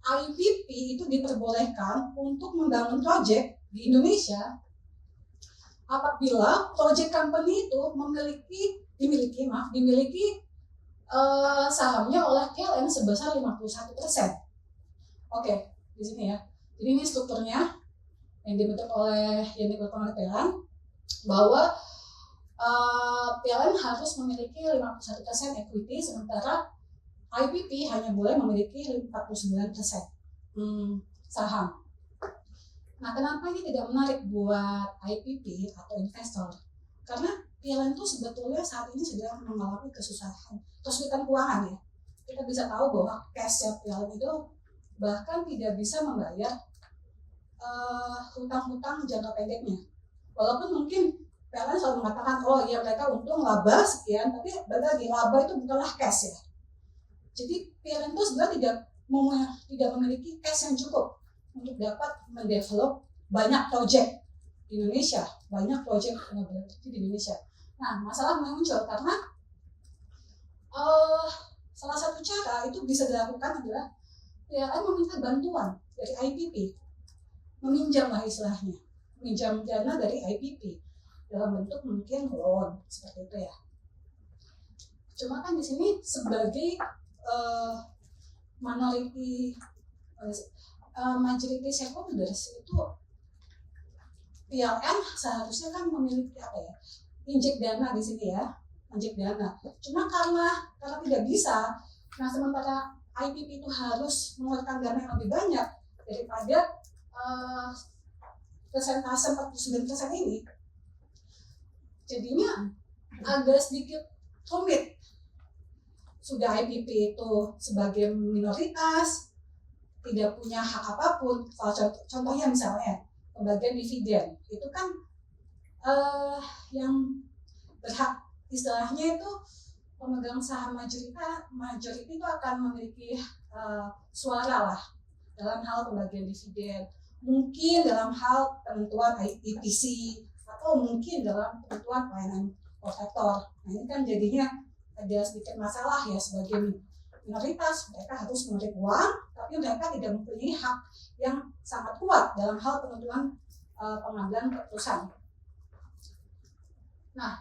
IPP itu diperbolehkan untuk membangun proyek di Indonesia apabila proyek company itu dimiliki sahamnya oleh PLN sebesar 51%. Oke, di sini ya. Jadi ini strukturnya yang dibentuk oleh PLN, bahwa PLN harus memiliki 51% equity, sementara IPP hanya boleh memiliki 49% saham. Nah, kenapa ini tidak menarik buat IPP atau investor? Karena PLN itu sebetulnya saat ini sedang mengalami kesulitan keuangan ya. Kita bisa tahu bahwa cash PLN itu bahkan tidak bisa membayar hutang-hutang jangka pendeknya. Walaupun mungkin PLN selalu mengatakan, mereka untung laba sekian, tapi berarti laba itu bukanlah cash ya. Jadi PLN itu sebenarnya tidak memiliki cash yang cukup untuk dapat mendevelop banyak proyek di Indonesia, di Indonesia. Nah, masalah muncul karena salah satu cara itu bisa dilakukan adalah PLN meminta bantuan dari IPP, meminjam dana dari IPP dalam bentuk mungkin loan seperti itu ya. Cuma kan di sini sebagai minority majority shareholders itu PLN seharusnya kan memiliki injek dana di sini ya, injek dana. Cuma karena tidak bisa, nah sementara IPP itu harus mengeluarkan dana yang lebih banyak daripada persentase 49% ini, jadinya agak sedikit rumit. Sudah IPP itu sebagai minoritas, tidak punya hak apapun. Contohnya misalnya pembagian dividen, itu kan yang berhak istilahnya itu pemegang saham majority itu akan memiliki suara lah dalam hal pembagian dividen, mungkin dalam hal penentuan EPC, atau mungkin dalam penentuan pelayanan kontraktor. Nah ini kan jadinya ada sedikit masalah ya, sebagai minoritas mereka harus menarik uang, tapi mereka tidak mempunyai hak yang sangat kuat dalam hal penentuan pengambilan keputusan. Nah,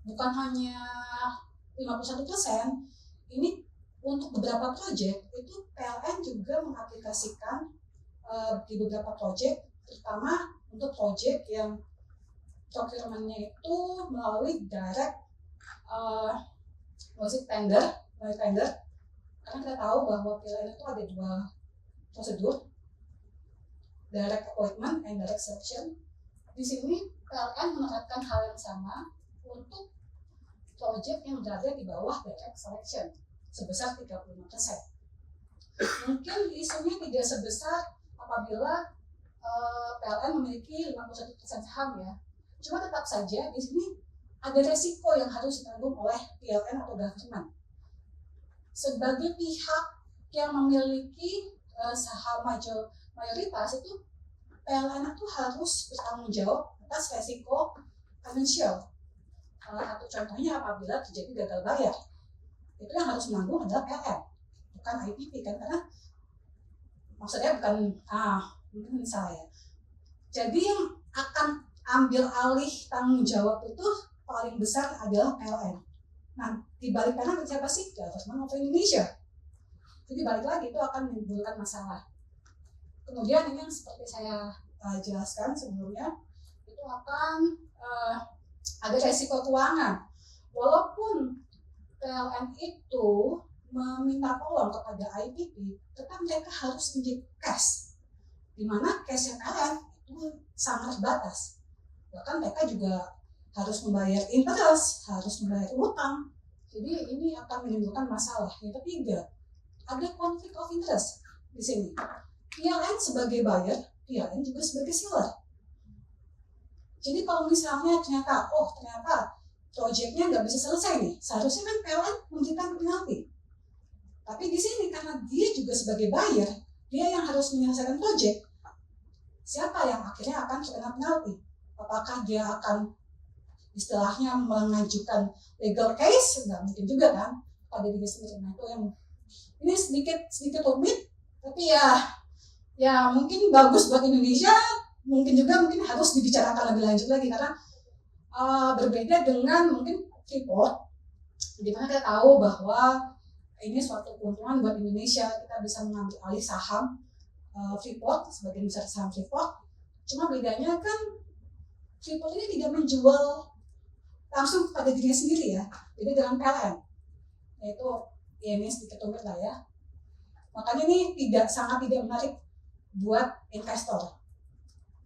bukan hanya 51%, ini untuk beberapa proyek itu PLN juga mengaplikasikan di beberapa proyek, terutama untuk proyek yang procurement-nya itu melalui direct tender, karena kita tahu bahwa PLN itu ada dua prosedur, direct appointment and direct selection. Di sini PLN menerapkan hal yang sama untuk proyek yang berada di bawah direct selection sebesar 35%. Mungkin isunya tidak sebesar apabila PLN memiliki 51% saham ya. Cuma tetap saja di sini ada resiko yang harus ditanggung oleh PLN atau government. Sebagai pihak yang memiliki saham mayoritas itu, PLN itu harus bertanggung jawab atas resiko finansial. Salah satu contohnya apabila terjadi gagal bayar, itu yang harus menanggung adalah PLN, bukan IPP kan, karena maksudnya bukan mungkin saya. Jadi yang akan ambil alih tanggung jawab itu paling besar adalah PLN. Nah, di balik kanan siapa sih? Government of Indonesia. Jadi balik lagi itu akan menimbulkan masalah. Kemudian ini yang seperti saya jelaskan sebelumnya, itu akan ada resiko keuangan. Walaupun PLN itu meminta tolong kepada IPP, tetap mereka harus injek cash, di mana cash PLN itu sangat terbatas. Bahkan mereka juga harus membayar interest, harus membayar utang. Jadi ini akan menimbulkan masalah. Yang ketiga, ada konflik of interest di sini. PLN sebagai buyer, PLN juga sebagai seller. Jadi kalau misalnya ternyata proyeknya nggak bisa selesai nih, seharusnya kan PLN memberikan penalti. Tapi di sini karena dia juga sebagai buyer, dia yang harus menyelesaikan proyek. Siapa yang akhirnya akan terkena penalti? Apakah dia akan istilahnya mengajukan legal case? Nggak mungkin juga kan pada diri sendiri. Nah itu yang ini sedikit rumit, tapi ya mungkin bagus buat Indonesia, mungkin harus dibicarakan lebih lanjut lagi, karena berbeda dengan mungkin Freeport, di mana kita tahu bahwa ini suatu keuntungan buat Indonesia, kita bisa mengambil alih saham Freeport, sebagian besar saham Freeport. Cuma bedanya kan Freeport ini tidak menjual langsung pada dirinya sendiri ya, beda dengan PLN, yaitu ya ini sedikit rumit lah ya. Makanya ini sangat tidak menarik buat investor.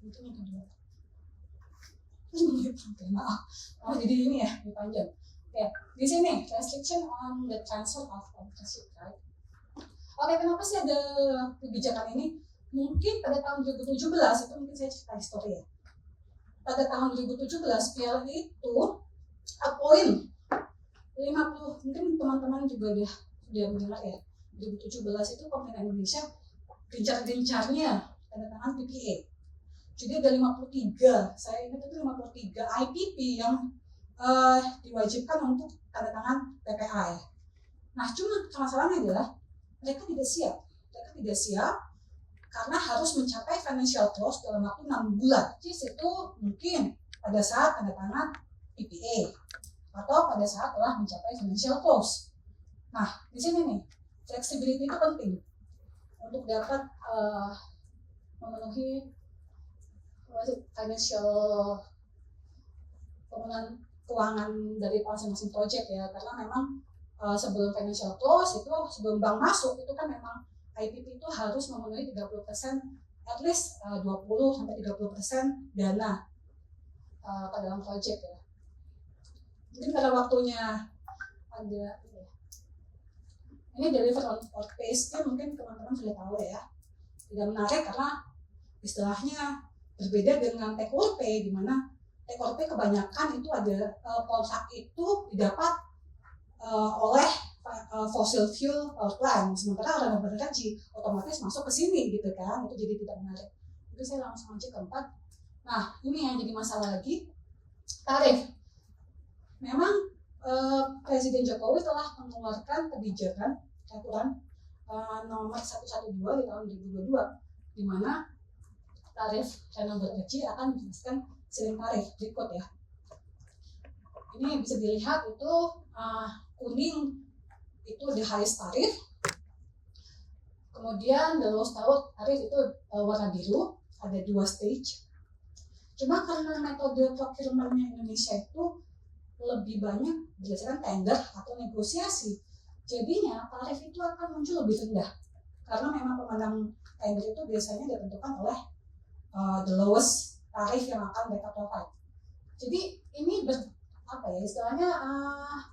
Itu yang kedua. Maaf. Jadi ini ya, lebih panjang. Oke, di sini restriction on the transfer of ownership, right? Oke, kenapa sih ada kebijakan ini? Mungkin pada tahun 2017 itu mungkin saya cerita histori ya. Pada tahun 2017 PLN itu appoint 50, mungkin teman-teman juga sudah mendengar ya. 2017 itu pemerintah Indonesia gencar-gencarnya tanda tangan PPA. Jadi ada 53, saya ingat itu 53 IPP yang diwajibkan untuk tanda tangan PPA ya. Nah cuma masalahnya adalah mereka tidak siap karena harus mencapai financial close dalam waktu 6 bulan. Jadi itu mungkin pada saat tanda tangan PPA atau pada saat telah mencapai financial close. Nah di sini nih flexibility itu penting untuk dapat memenuhi financial pemenuhan keuangan dari masing-masing project ya, karena memang sebelum financial close itu, sebelum bank masuk itu kan memang IPP itu harus memenuhi 30%, at least 20-30% dana ke dalam project ya. Mungkin karena waktunya ada ini deliver on pace nya mungkin teman-teman sudah tahu ya, tidak menarik karena istilahnya berbeda dengan take or pay, di mana take or pay kebanyakan itu ada kontrak itu didapat oleh fossil fuel power plant, sementara renewable energy otomatis masuk ke sini gitu kan, itu jadi tidak menarik. Itu saya langsung aja ke 4. Nah ini yang jadi masalah lagi, tarif. Memang Presiden Jokowi telah mengeluarkan kebijakan aturan nomor 112 di tahun 2022, di mana tarif renewable energy akan menjelaskan ceiling tarif berikut ya. Ini bisa dilihat itu kuning itu the highest tarif, kemudian the lowest tarif itu warna biru, ada 2 stage. Cuma karena metode procurement-nya Indonesia itu lebih banyak berdasarkan tender atau negosiasi, jadinya tarif itu akan muncul lebih rendah karena memang pemenang tender itu biasanya ditentukan oleh the lowest tarif yang akan mereka provide. Jadi ini istilahnya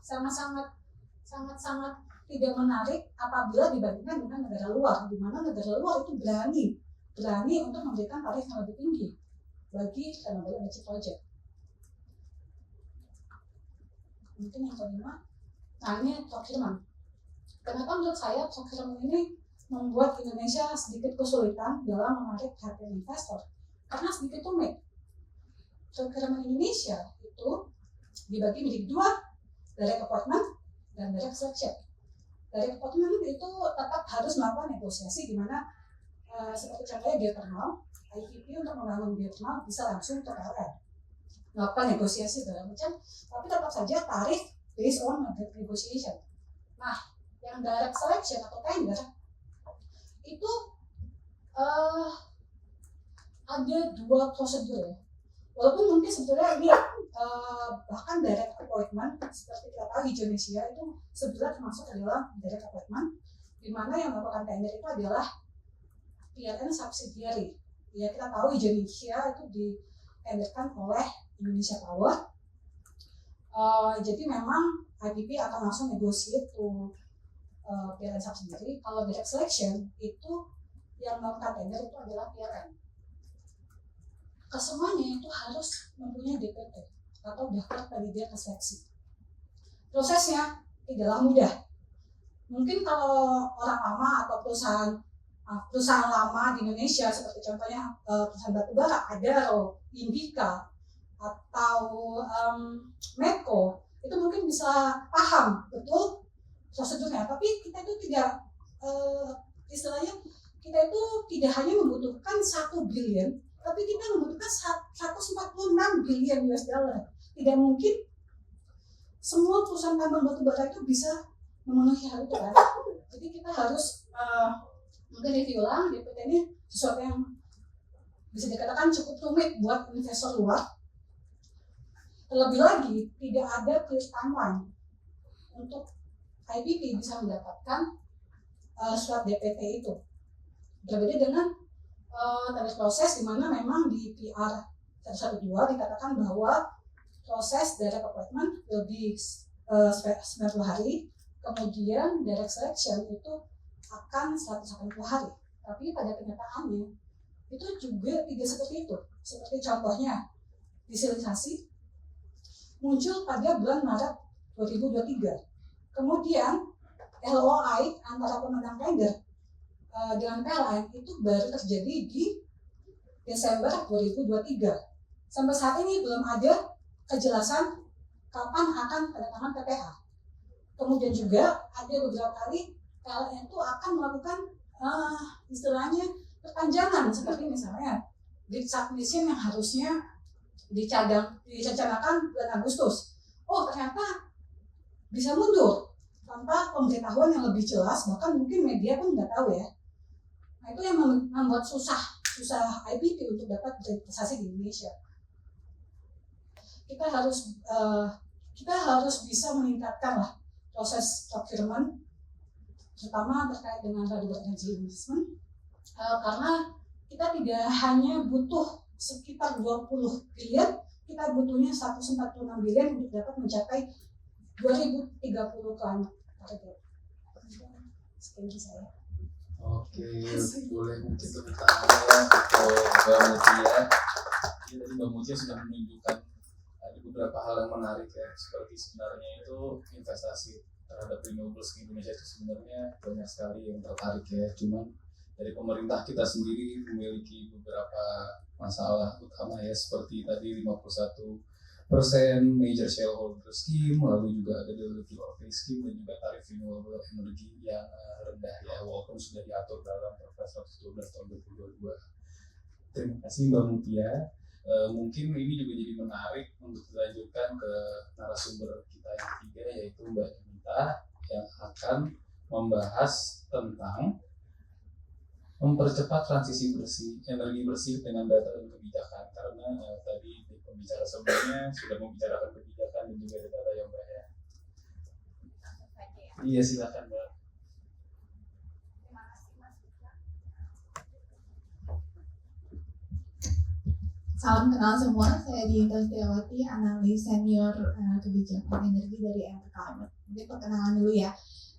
sangat-sangat tidak menarik apabila dibandingkan dengan negara luar, di mana negara luar itu berani untuk memberikan tarif yang lebih tinggi bagi renewable energy project. Mungkin yang kelima, nah ini procurement. Kenapa menurut saya procurement ini membuat Indonesia sedikit kesulitan dalam menarik perhatian investor? Karena sedikit rumit. Procurement Indonesia itu dibagi menjadi 2, direct appointment dan direct selection. Direct appointment itu tetap harus melakukan negosiasi, di mana seperti contohnya geothermal, IPP untuk membangun geothermal bisa langsung ke PLN melakukan negosiasi segala macam, tapi tetap saja tarif based on negotiation. Nah, yang direct selection atau tender itu ada 2 prosedur ya. Walaupun mungkin sebetulnya ini bahkan direct appointment seperti kita tahu Indonesia itu sebenarnya termasuk ke dalam direct appointment, di mana yang melakukan tender itu adalah PLN subsidiary. Ya kita tahu Indonesia itu ditenderkan oleh Indonesia Power. Jadi memang IPP akan langsung negotiate to PLN subsidiary. Kalau direct selection itu yang melakukan tender itu adalah PLN. Kesemuanya itu harus mempunyai DPT atau daftar pendidikan seleksi. Prosesnya tidaklah mudah. Mungkin kalau orang lama atau perusahaan lama di Indonesia seperti contohnya perusahaan batubara, Adaro, Indica, atau Medco, itu mungkin bisa paham betul prosedurnya. Tapi kita itu tidak istilahnya kita itu tidak hanya membutuhkan 1 billion, tapi kita membutuhkan 146 billion US dollar. Tidak mungkin semua perusahaan tambang batubara itu bisa memenuhi hal itu kan. Jadi kita harus mungkin review ulang DPT ini sesuatu yang bisa dikatakan cukup rumit buat investor luar. Terlebih lagi tidak ada clear timeline untuk IPP bisa mendapatkan surat DPT itu. Berbeda dengan tadi proses di mana memang di PR 112 dikatakan bahwa proses direct appointment lebih 90 hari, kemudian direct selection itu akan 180 hari. Tapi pada kenyataannya itu juga tidak seperti itu. Seperti contohnya disilisasi muncul pada bulan Maret 2023. Kemudian LOI antara pemenang tender dengan PLN itu baru terjadi di Desember 2023. Sampai saat ini belum ada kejelasan kapan akan kedatangan PPH. Kemudian juga ada beberapa kali PLN itu akan melakukan istilahnya perpanjangan, seperti misalnya grid submission yang harusnya direncanakan bulan Agustus. Oh ternyata bisa mundur tanpa pemberitahuan yang lebih jelas, bahkan mungkin media pun nggak tahu ya. Nah itu yang membuat susah usaha IPP untuk dapat berinvestasi di Indonesia. Kita harus bisa meningkatkan lah proses procurement, terutama terkait dengan renewable energy investment, karena kita tidak hanya butuh sekitar 20 billion, kita butuhnya 146 billion untuk dapat mencapai 2030 climate target. Sekian dari saya. Oke, boleh mungkin tepuk tangan ya untuk Mbak Mutia. Tadi Mbak Mutia sudah menunjukkan ada beberapa hal yang menarik ya, seperti sebenarnya itu investasi terhadap renewables di Indonesia itu sebenarnya banyak sekali yang tertarik ya. Cuman dari pemerintah kita sendiri memiliki beberapa masalah utama ya, seperti tadi 51% major shareholder scheme, lalu juga ada delivery of scheme dan juga tarif renewable energy yang rendah ya, walaupun sudah diatur dalam Perpres 112 tahun 2022. Terima kasih Mbak Mutia. Mungkin ini juga jadi menarik untuk dilanjutkan ke narasumber kita yang ketiga, yaitu Mbak Anita yang akan membahas tentang mempercepat transisi bersih, energi bersih dengan data dan kebijakan, karena tadi di pembicara sebelumnya sudah membicarakan kebijakan dan juga ada data yang banyak. Iya, silakan Mbak. Terima kasih Mas Fitra. Salam kenal semua, saya Dinda Setiawati, analis senior kebijakan energi dari MT Climate. Mungkin perkenalan dulu ya.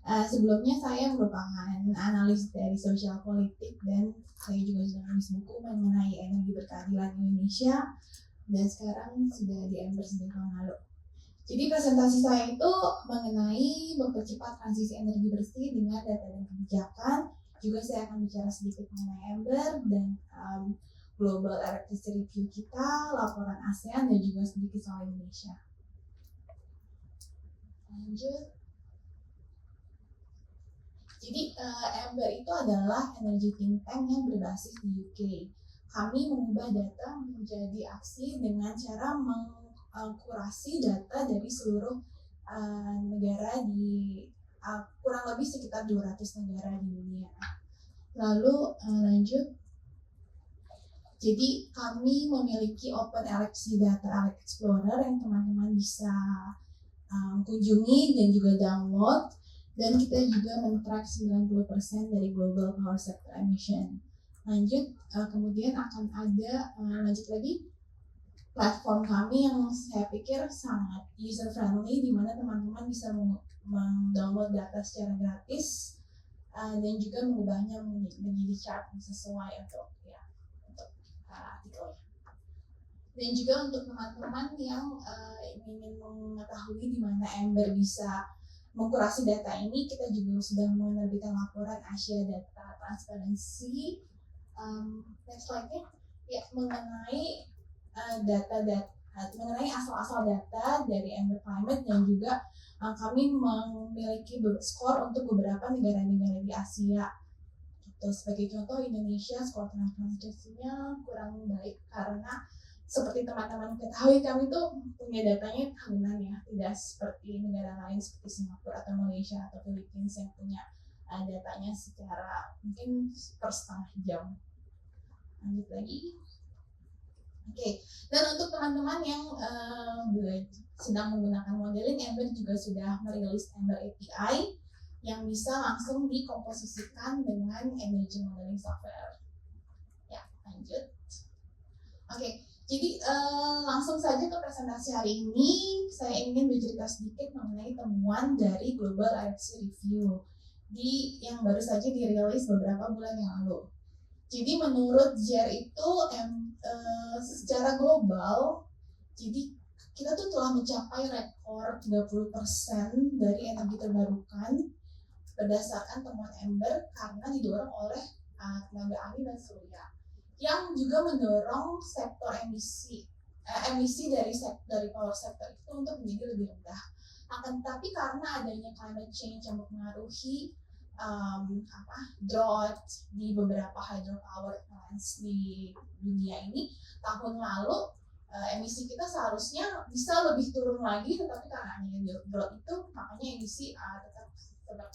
Sebelumnya saya merupakan analis dari sosial politik dan saya juga sudah menulis buku mengenai energi berkeadilan Indonesia dan sekarang sudah di Ember sejak tahun lalu. Jadi presentasi saya itu mengenai mempercepat transisi energi bersih dengan data dan kebijakan. Juga saya akan bicara sedikit mengenai Ember dan Global Electricity Review kita, laporan ASEAN dan juga sedikit soal Indonesia. Lanjut. Jadi Ember itu adalah energy think tank yang berbasis di UK. Kami mengubah data menjadi aksi dengan cara mengkurasi data dari seluruh negara di kurang lebih sekitar 200 negara di dunia. Lalu lanjut. Jadi kami memiliki Open LXC Data Explorer yang teman-teman bisa kunjungi dan juga download. Dan kita juga men-track 90% dari global power sector emission. Lanjut, kemudian akan ada lanjut lagi platform kami yang saya pikir sangat user friendly, di mana teman-teman bisa mendownload data secara gratis dan juga mengubahnya menjadi chart sesuai untuk artikelnya. Dan juga untuk teman-teman yang ingin mengetahui di mana Ember bisa mengkurasi data ini, kita juga sudah menerbitkan laporan Asia Data Transparency next slide-nya ya, mengenai mengenai asal-asal data dari Ember Climate dan juga kami memiliki skor untuk beberapa negara-negara di Asia. Gitu. Sebagai contoh, Indonesia skor transparansinya kurang baik karena seperti teman-teman ketahui, kami tuh punya datanya tahunan ya, tidak seperti negara lain seperti Singapura atau Malaysia atau Filipina yang punya datanya secara mungkin per setengah jam. Lanjut lagi. Oke. Dan untuk teman-teman yang sedang menggunakan modeling, Ember juga sudah merilis Ember API yang bisa langsung dikomposisikan dengan energy modeling software. Ya, lanjut. Oke. Jadi langsung saja ke presentasi hari ini. Saya ingin bercerita sedikit mengenai temuan dari Global Electricity Review yang baru saja dirilis beberapa bulan yang lalu. Jadi menurut JER itu secara global, jadi kita tuh telah mencapai rekor 30% dari energi terbarukan berdasarkan temuan Ember karena didorong oleh tenaga angin dan surya, yang juga mendorong sektor emisi dari power sector itu untuk menjadi lebih rendah. Akan tetapi karena adanya climate change yang mempengaruhi drought di beberapa hydropower plants di dunia ini, tahun lalu emisi kita seharusnya bisa lebih turun lagi, tetapi karena adanya drought itu makanya emisi tetap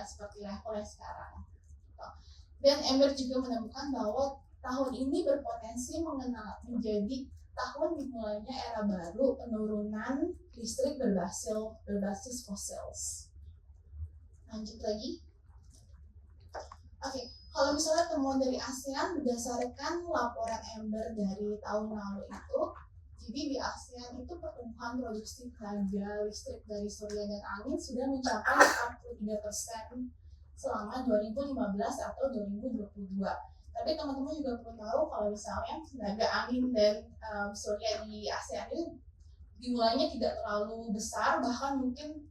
seperti levelnya sekarang. Dan Ember juga menemukan bahwa tahun ini berpotensi menjadi tahun dimulainya era baru penurunan listrik berbasis fossils. Lanjut lagi. Oke, kalau misalnya temuan dari ASEAN berdasarkan laporan Ember dari tahun lalu itu, jadi di ASEAN itu pertumbuhan produksi tenaga listrik dari surya dan angin sudah mencapai 43% selama 2015 atau 2022. Tapi teman-teman juga perlu tahu kalau misalnya tenaga angin dan surya di ASEAN itu dimulainya tidak terlalu besar, bahkan mungkin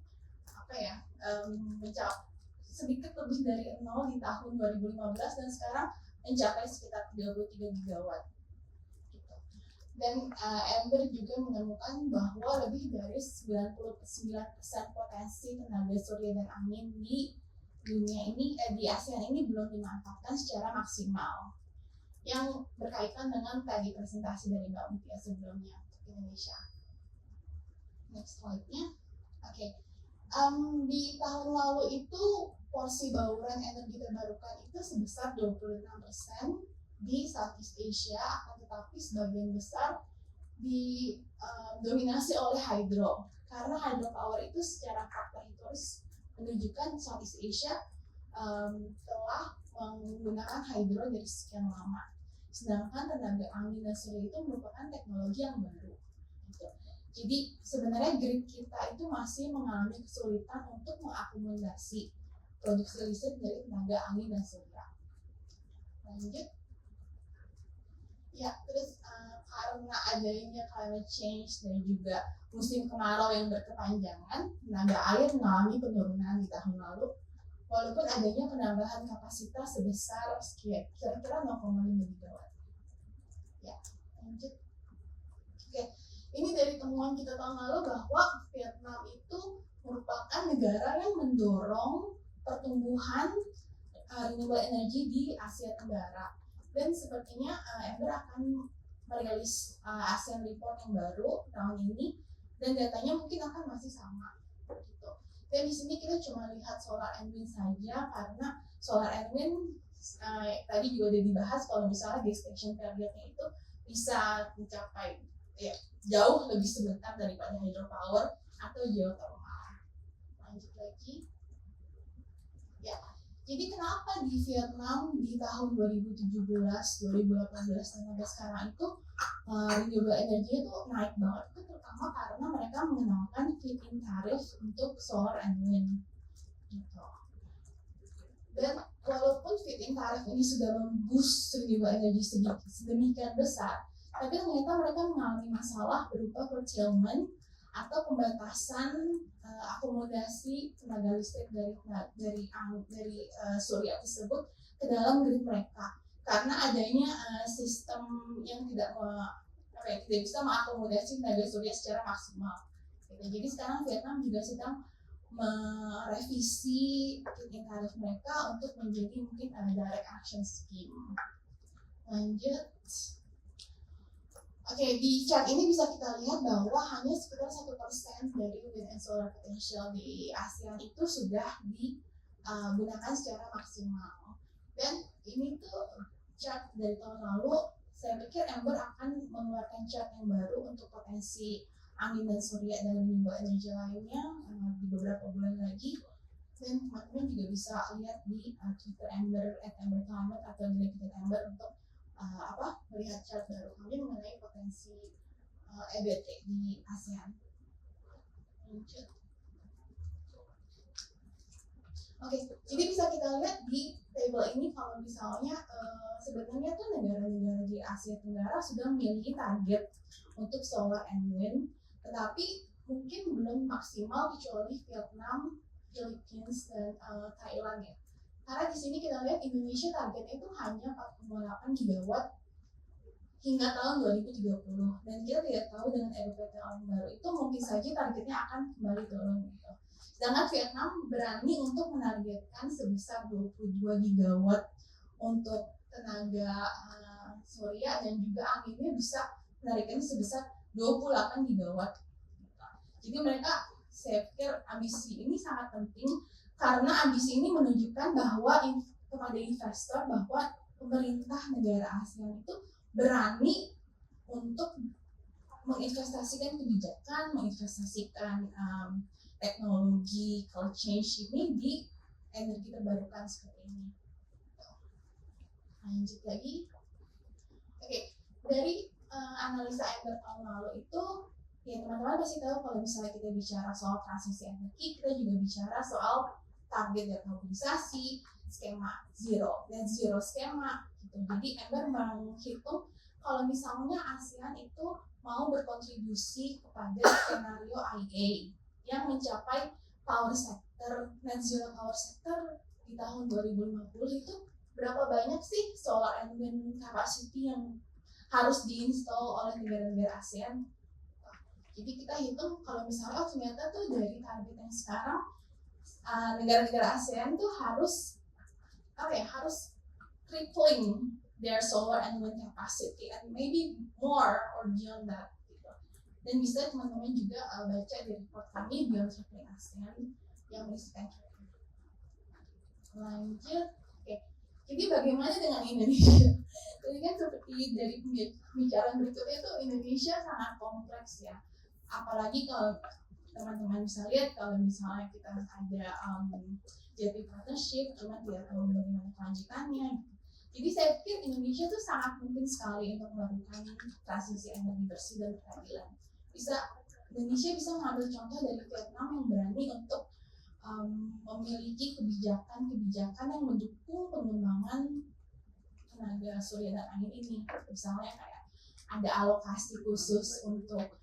mencapai sedikit lebih dari 0 di tahun 2015 dan sekarang mencapai sekitar 33 gigawatt. Gitu. Dan Ember juga menemukan bahwa lebih dari 99% potensi tenaga surya dan angin di dunia ini, di ASEAN ini belum dimanfaatkan secara maksimal. Yang berkaitan dengan tadi presentasi dari Mbak Mutia sebelumnya untuk Indonesia. Next slide-nya. Oke. Di tahun lalu itu porsi bauran energi terbarukan itu sebesar 26% di Southeast Asia, akan tetapi sebagian besar didominasi oleh hydro. Karena hydropower itu secara fakta historis menunjukkan Southeast Asia telah menggunakan hydro dari sekian lama. Sedangkan tenaga angin dan surya itu merupakan teknologi yang baru. Gitu. Jadi sebenarnya grid kita itu masih mengalami kesulitan untuk mengakomodasi produksi listrik dari tenaga angin dan surya. Lanjut. Ya, terus karena adanya climate change dan juga musim kemarau yang berkepanjangan, tenaga air mengalami penurunan di tahun lalu, walaupun adanya penambahan kapasitas sebesar kira-kira 0,5 gigawatt. Ya, lanjut. Oke, ini dari temuan kita tahun lalu bahwa Vietnam itu merupakan negara yang mendorong pertumbuhan renewable energy di Asia Tenggara, dan sepertinya Ember akan merilis ASEAN Report yang baru tahun ini, dan datanya mungkin akan masih sama gitu. Dan di sini kita cuma lihat solar and wind saja, karena solar and wind tadi juga udah dibahas kalau misalnya gestation periodnya itu bisa mencapai jauh lebih sebentar daripada hydropower atau geothermal. Lanjut lagi. Ya, jadi kenapa di Vietnam di tahun 2017, 2018 dan sampai sekarang itu renewable energy itu naik banget? Itu terutama karena mereka mengenalkan feed-in tarif untuk solar and wind. Gitu. Dan walaupun feed-in tarif ini sudah memboost renewable energy sedemikian besar, tapi ternyata mereka mengalami masalah berupa curtailment atau pembatasan akomodasi tenaga listrik dari surya tersebut ke dalam grid mereka, karena adanya sistem yang tidak bisa mengakomodasi tenaga surya secara maksimal. Jadi sekarang Vietnam juga sedang merevisi feed-in tarif mereka untuk menjadi mungkin direct action scheme. Lanjut. Oke, di chart ini bisa kita lihat bahwa hanya sekitar 1% dari wind and solar potential di ASEAN itu sudah digunakan secara maksimal. Dan ini tuh chart dari tahun lalu, saya pikir Ember akan mengeluarkan chart yang baru untuk potensi angin dan surya dan renewable energy lainnya di beberapa bulan lagi. Dan teman-teman juga bisa lihat di Twitter Ember @emberclimate atau di LinkedIn Ember untuk melihat chart baru kami mengenai potensi EBT di ASEAN. Lanjut. Oke, jadi bisa kita lihat di table ini kalau misalnya sebenarnya tuh negara-negara di Asia Tenggara sudah memiliki target untuk solar and wind, tetapi mungkin belum maksimal kecuali Vietnam, Philippines, dan Thailand ya. Karena di sini kita lihat Indonesia targetnya itu hanya 4,8 gigawatt hingga tahun 2030, dan kita tidak tahu dengan RUPTL yang baru itu mungkin saja targetnya akan kembali turun gitu. Sedangkan Vietnam berani untuk menargetkan sebesar 22 gigawatt untuk tenaga surya, dan juga anginnya bisa menargetkan sebesar 28 gigawatt. Jadi mereka, saya pikir ambisi ini sangat penting, karena ambisi ini menunjukkan bahwa kepada investor bahwa pemerintah negara ASEAN itu berani untuk menginvestasikan kebijakan, menginvestasikan teknologi climate change ini di energi terbarukan seperti ini. Lanjut lagi. Oke, dari analisa Ember tahun lalu itu, ya teman-teman pasti tahu kalau misalnya kita bicara soal transisi energi, kita juga bicara soal target dekarbonisasi, skema net zero skema gitu. Jadi Ember menghitung kalau misalnya ASEAN itu mau berkontribusi kepada skenario IEA yang mencapai power sector, net zero power sector di tahun 2050 itu berapa banyak sih solar and wind capacity yang harus diinstal oleh negara-negara ASEAN. Jadi kita hitung kalau misalnya ternyata tuh dari target yang sekarang negara-negara ASEAN tuh harus harus tripling their solar and wind capacity and maybe more or beyond that gitu. Dan bisa teman-teman juga baca di report kami Beyond Tripling ASEAN yang berisikan itu. Lanjut, oke. Jadi bagaimana dengan Indonesia? Jadi kan seperti dari pembicaraan berikutnya itu Indonesia sangat kompleks ya. Apalagi kalau teman-teman bisa lihat kalau misalnya kita ada JP partnership, cuma tidak tahu bagaimana kelanjutannya. Jadi saya pikir Indonesia tuh sangat mungkin sekali untuk melakukan transisi energi bersih dan berkeadilan. Indonesia bisa mengambil contoh dari Vietnam yang berani untuk memiliki kebijakan yang mendukung pengembangan tenaga surya dan angin ini. Misalnya kayak ada alokasi khusus untuk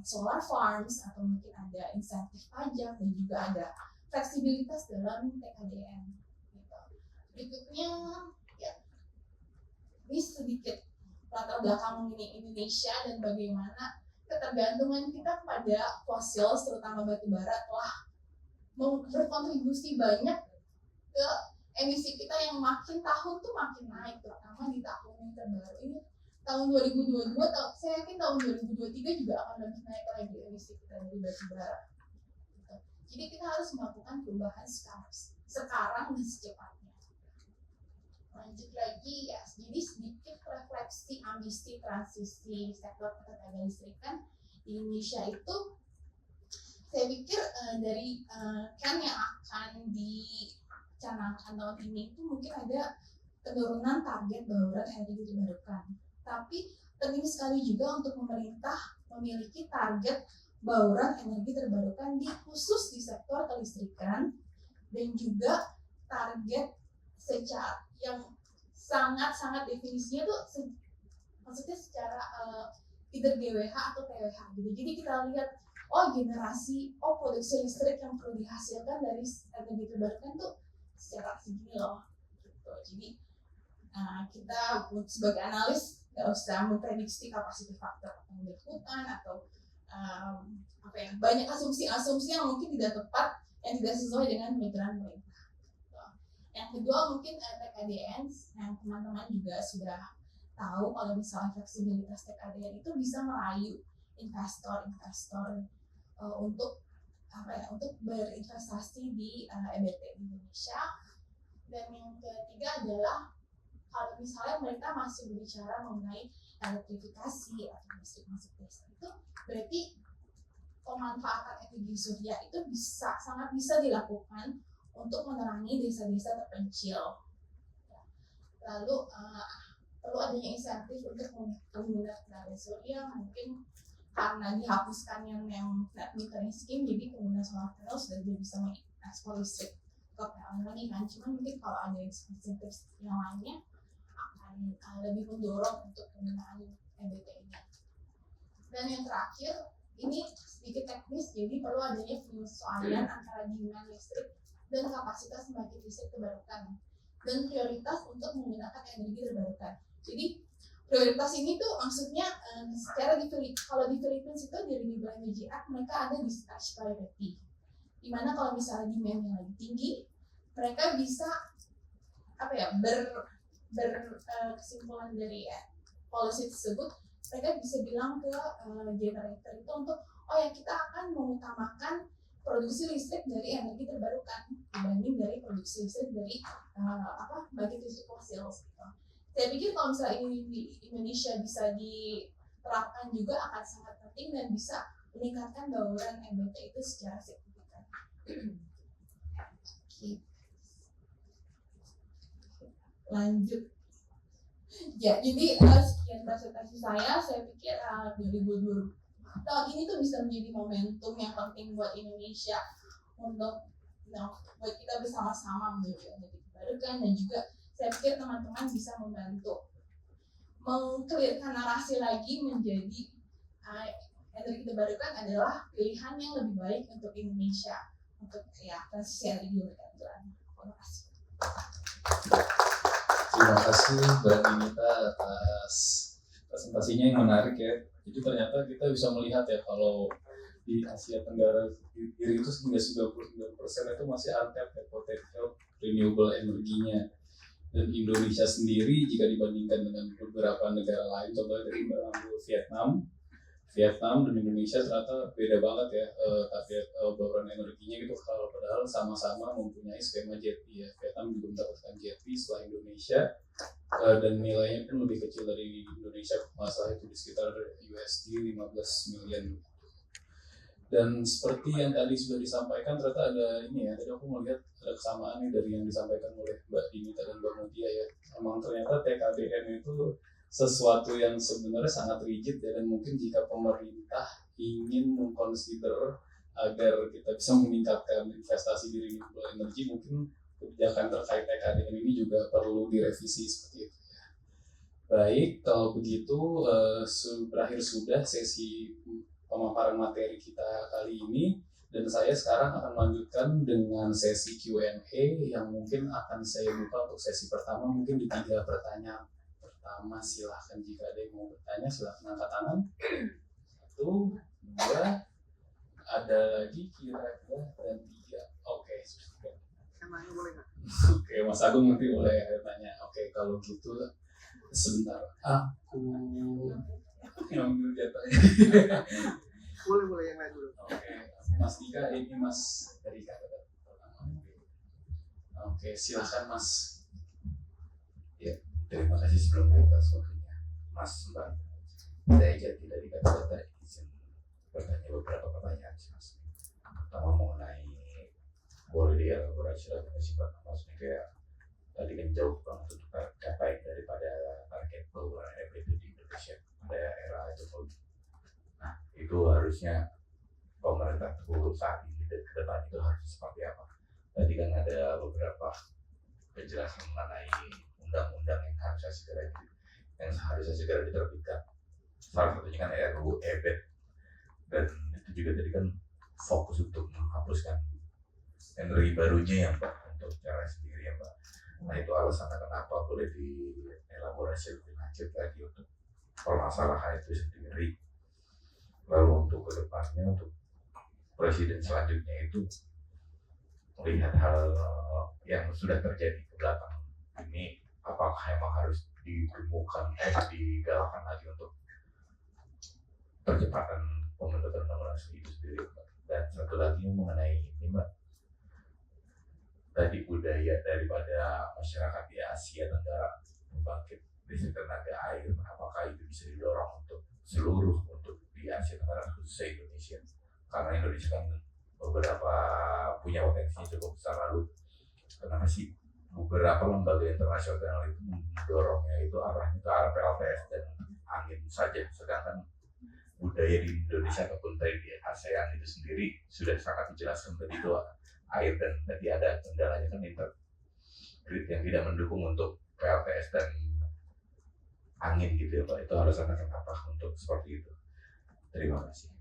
solar farms atau mungkin ada insentif pajak dan juga ada fleksibilitas dalam TKDN. Gitu. Berikutnya ya, ini sedikit latar belakang mengenai Indonesia dan bagaimana ketergantungan kita pada fosil terutama batu bara telah berkontribusi banyak ke emisi kita yang makin tahun tuh makin naik, terutama di tahun yang terbaru ini tahun 2022, saya yakin tahun 2023 juga akan lebih naik lagi emisi kita dari batu bara. Gitu. Jadi kita harus melakukan perubahan sekarang dan secepatnya. Lanjut lagi ya, jadi sedikit refleksi ambisi transisi sektor ketenaga listrikan di Indonesia itu, saya pikir dari kan yang akan dicanangkan tahun ini itu mungkin ada penurunan target bauran energi terbarukan. Tapi penting sekali juga untuk pemerintah memiliki target bauran energi terbarukan khusus di sektor kelistrikan dan juga target secara yang sangat definisinya tuh maksudnya secara either GWH atau PWH gitu. Jadi kita lihat produksi listrik yang perlu dihasilkan dari energi terbarukan tuh secara segini loh gitu. Jadi kita sebagai analis nggak usah memprediksi kapasitas faktor pemilik hutan atau banyak asumsi-asumsi yang mungkin tidak tepat, yang tidak sesuai dengan pemikiran pemerintah. Yang kedua mungkin TKDN yang teman-teman juga sudah tahu kalau misalnya fleksibilitas TKDN itu bisa merayu investor untuk berinvestasi di EBT di Indonesia. Dan yang ketiga adalah kalau misalnya mereka masih berbicara mengenai elektrifikasi atau listrik masuk desa, itu berarti pemanfaatan energi surya itu sangat bisa dilakukan untuk menerangi desa-desa terpencil. Lalu perlu adanya insentif untuk menggunakan tenaga surya, mungkin karena dihapuskan yang net metering scheme, jadi pengguna solar panel sudah bisa mengekspor listrik ke PLN lagi kan. Cuman mungkin kalau ada insentif yang lainnya akan lebih mendorong untuk penggunaan EBT ini. Dan yang terakhir ini sedikit teknis, jadi perlu adanya penyesuaian antara demand listrik dan kapasitas pembangkit listrik terbarukan dan prioritas untuk menggunakan energi terbarukan. Jadi prioritas ini tuh maksudnya secara kalau di Philippines itu di Renewable Energy Act mereka ada dispatch priority, dimana kalau misalnya demandnya lagi tinggi mereka bisa kesimpulan dari policy tersebut, mereka bisa bilang ke generator itu untuk kita akan mengutamakan produksi listrik dari energi terbarukan dibanding dari produksi listrik dari bagi listrik fosil. Gitu. Saya pikir kalau misalnya ini di Indonesia bisa diterapkan juga akan sangat penting dan bisa meningkatkan bauran NBT itu secara signifikan. Lanjut. Ya, jadi sekian presentasi saya pikir 2020 tahun ini tuh bisa menjadi momentum yang penting buat Indonesia untuk buat kita bersama-sama menuju energi terbarukan, dan juga saya pikir teman-teman bisa membantu mengclearkan narasi lagi menjadi energi terbarukan adalah pilihan yang lebih baik untuk Indonesia untuk transisi energi berkelanjutan. Terima kasih. Terima kasih Mbak Dinita atas presentasinya yang menarik ya. Jadi ternyata kita bisa melihat ya kalau di Asia Tenggara sendiri itu hingga 99% itu masih untapped ya, potensial renewable energinya. Dan Indonesia sendiri jika dibandingkan dengan beberapa negara lain, contohnya dari Vietnam dan Indonesia ternyata beda banget ya target bauran energinya gitu, kalau padahal sama-sama mempunyai skema JETP ya. Vietnam juga mendapatkan JETP setelah Indonesia dan nilainya pun lebih kecil dari Indonesia, masalah itu di sekitar USD 15 miliar. Dan seperti yang tadi sudah disampaikan, ternyata ada ini ya, tadi aku melihat ada kesamaan nih dari yang disampaikan oleh Mbak Dinita dan Mbak Mutia ya. Emang ternyata TKDN itu sesuatu yang sebenarnya sangat rigid ya, dan mungkin jika pemerintah ingin mengconsider agar kita bisa meningkatkan investasi di renewable energy, mungkin kebijakan terkait TKDN ini juga perlu direvisi seperti itu ya. Baik, kalau begitu berakhir sudah sesi pemaparan materi kita kali ini, dan saya sekarang akan melanjutkan dengan sesi Q&A yang mungkin akan saya buka untuk sesi pertama, mungkin di 3 pertanyaan. Pertama, silahkan jika ada yang mau bertanya silahkan angkat tangan. 1, 2, ada lagi kira-kira, dan 3. Oke, sudah. Oke, Mas Agung nanti boleh tanya. Oke, kalau gitu sebentar. Aku yang ambil jatahnya. Boleh yang lain dulu. Oke, Mas Dika, ini Mas dari kata pertama. Oke, silahkan Mas. Ya, terima kasih sebelumnya atas waktunya, Mas Mbak. Saya Jati dari kata-kata izin bertanya beberapa pertanyaan sih Mas. Pertama mengenai boleh dielaborasi lagi nggak sih Pak? Maksudnya kayak tadi kan jauh banget untuk capai daripada target bauran NBT di Indonesia pada era Jokowi. Nah, itu harusnya pemerintah dulu saat ini dan ke depan itu harus seperti apa? Tadi kan ada beberapa penjelasan mengenai undang-undang yang harusnya segera diterbitkan. Salah satunya kan RUU EBET, dan itu juga tadi kan fokus untuk menghapuskan energi barunya ya Mbak, untuk cara sendiri ya Mbak. Nah itu alasannya kenapa, boleh dielaborasi lebih lanjut lagi untuk permasalahan itu sendiri. Lalu untuk kedepannya, untuk presiden selanjutnya itu melihat hal yang sudah terjadi ke belakang ini, apakah emang harus digalakkan lagi untuk percepatan pembentukan undang-undang itu sendiri Mbak. Dan satu lagi mengenai ini Mbak, tadi budaya daripada masyarakat di Asia Tenggara membangkit listrik tenaga air, apakah itu bisa didorong untuk seluruh untuk di Asia Tenggara khususnya Indonesia, karena Indonesia kan beberapa punya potensi cukup besar. Lalu kenapa sih beberapa lembaga internasional itu mendorongnya itu arahnya ke arah PLTS dan angin saja, sedangkan budaya di Indonesia ataupun di ASEAN itu sendiri sudah sangat dijelaskan tadi itu air, dan tadi ada kendalanya kan intergrid yang tidak mendukung untuk PLTS dan angin gitu ya Pak. Itu alasannya kenapa untuk seperti itu. Terima kasih.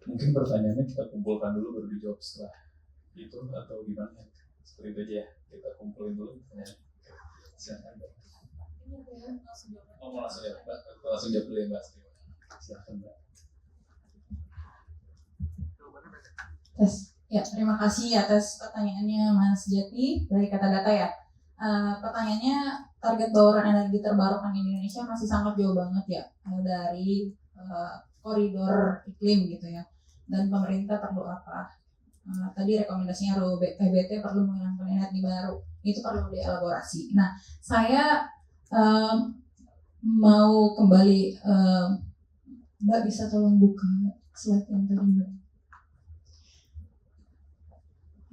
Mungkin pertanyaannya kita kumpulkan dulu baru dijawab setelah itu, atau gimana? Seperti itu aja ya, kita kumpulin dulu pertanyaan. Silakan Mbak. Oh, mau langsung jawab Mbak? Langsung jawab dulu ya Mbak. Silakan Mbak. Ya, terima kasih atas pertanyaannya Mas Jati dari Kata Data ya. Pertanyaannya, target bauran energi terbarukan di Indonesia masih sangat jauh banget ya dari koridor iklim gitu ya. Dan pemerintah perlu apa? Tadi rekomendasinya RUU PBT perlu menghilangkan energi baru, itu perlu dielaborasi. Nah, saya mau kembali, Mbak bisa tolong buka slide yang tadi Mbak,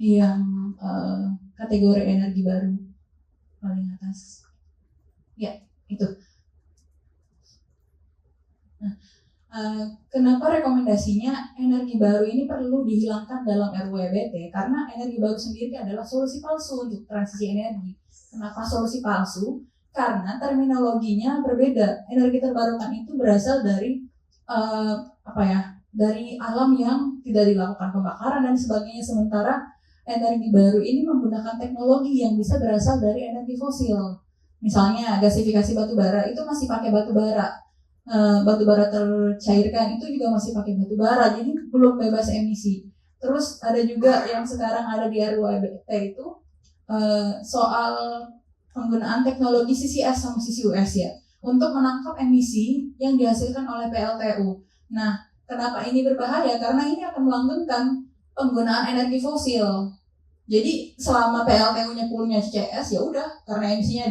yang kategori energi baru paling atas, ya itu. Nah, kenapa rekomendasinya energi baru ini perlu dihilangkan dalam RUU EBT? Karena energi baru sendiri adalah solusi palsu untuk transisi energi. Kenapa solusi palsu? Karena terminologinya berbeda. Energi terbarukan itu berasal dari dari alam yang tidak dilakukan pembakaran dan sebagainya. Sementara energi baru ini menggunakan teknologi yang bisa berasal dari energi fosil. Misalnya gasifikasi batu bara itu masih pakai batu bara. Batu bara tercairkan itu juga masih pakai batu bara, jadi belum bebas emisi. Terus ada juga yang sekarang ada di RUU EBT itu soal penggunaan teknologi CCS sama CCUS ya untuk menangkap emisi yang dihasilkan oleh PLTU. Nah, kenapa ini berbahaya? Karena ini akan melanggengkan penggunaan energi fosil. Jadi selama PLTU-nya poolnya CCS ya udah, karena emisinya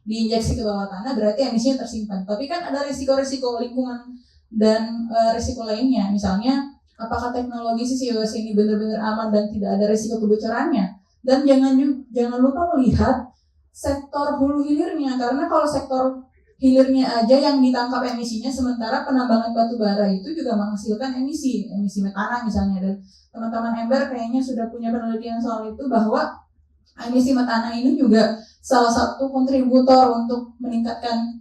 diinjeksi ke bawah tanah berarti emisinya tersimpan. Tapi kan ada risiko-risiko lingkungan dan risiko lainnya. Misalnya apakah teknologi CCUS ini benar-benar aman dan tidak ada risiko kebocorannya? Dan jangan lupa melihat sektor hulu hilirnya, karena kalau sektor hilirnya aja yang ditangkap emisinya, sementara penambangan batu bara itu juga menghasilkan emisi metana misalnya. Dan teman-teman Ember kayaknya sudah punya penelitian soal itu, bahwa emisi metana ini juga salah satu kontributor untuk meningkatkan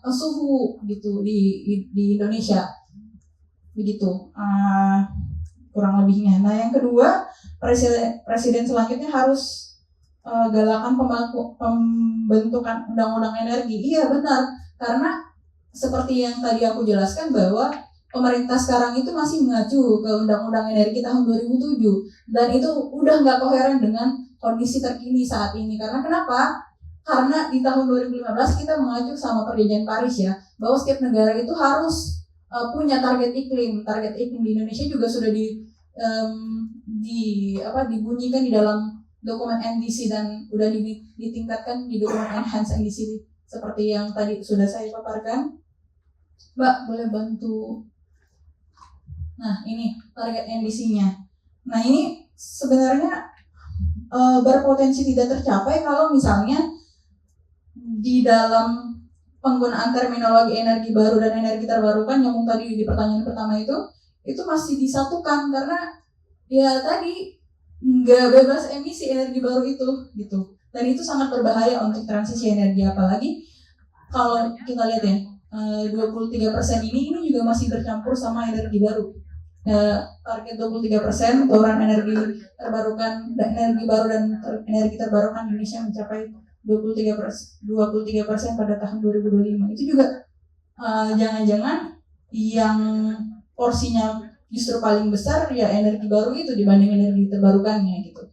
suhu gitu di Indonesia begitu, kurang lebihnya. Nah, yang kedua, presiden selanjutnya harus galakan pembentukan undang-undang energi. Iya benar, karena seperti yang tadi aku jelaskan bahwa pemerintah sekarang itu masih mengacu ke Undang-Undang Energi tahun 2007 dan itu udah nggak koheren dengan kondisi terkini saat ini. Karena kenapa? Karena di tahun 2015 kita mengacu sama Perjanjian Paris ya, bahwa setiap negara itu harus punya target iklim. Target iklim di Indonesia juga sudah dibunyikan di dalam dokumen NDC dan udah ditingkatkan di dokumen Enhanced NDC seperti yang tadi sudah saya paparkan. Mbak, boleh bantu? Nah, ini target NDC-nya. Nah, ini sebenarnya berpotensi tidak tercapai kalau misalnya di dalam penggunaan terminologi energi baru dan energi terbarukan yang tadi di pertanyaan pertama itu masih disatukan, karena ya tadi nggak bebas emisi energi baru itu gitu, dan itu sangat berbahaya untuk transisi energi. Apalagi kalau kita lihat ya, 23% ini juga masih bercampur sama energi baru. Target 23% bauran energi terbarukan dan energi baru dan energi terbarukan Indonesia mencapai 23% pada tahun 2025. Itu juga jangan-jangan yang porsinya justru paling besar ya energi baru itu dibanding energi terbarukannya gitu.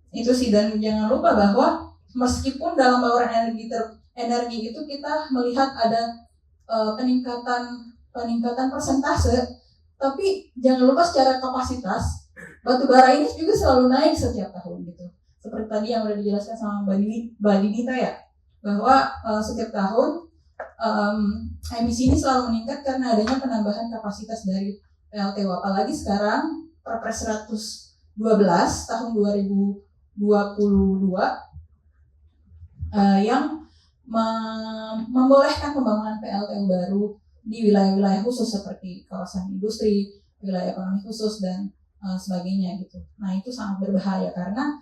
Itu sih. Dan jangan lupa bahwa meskipun dalam bauran energi itu kita melihat ada peningkatan persentase, tapi jangan lupa secara kapasitas batu bara ini juga selalu naik setiap tahun gitu. Seperti tadi yang udah dijelaskan sama Mbak Dinita ya, bahwa setiap tahun emisi ini selalu meningkat karena adanya penambahan kapasitas dari PLTU. Apalagi sekarang Perpres 112 tahun 2022 yang membolehkan pembangunan PLTU baru di wilayah-wilayah khusus seperti kawasan industri, wilayah ekonomi khusus dan sebagainya gitu. Nah, itu sangat berbahaya karena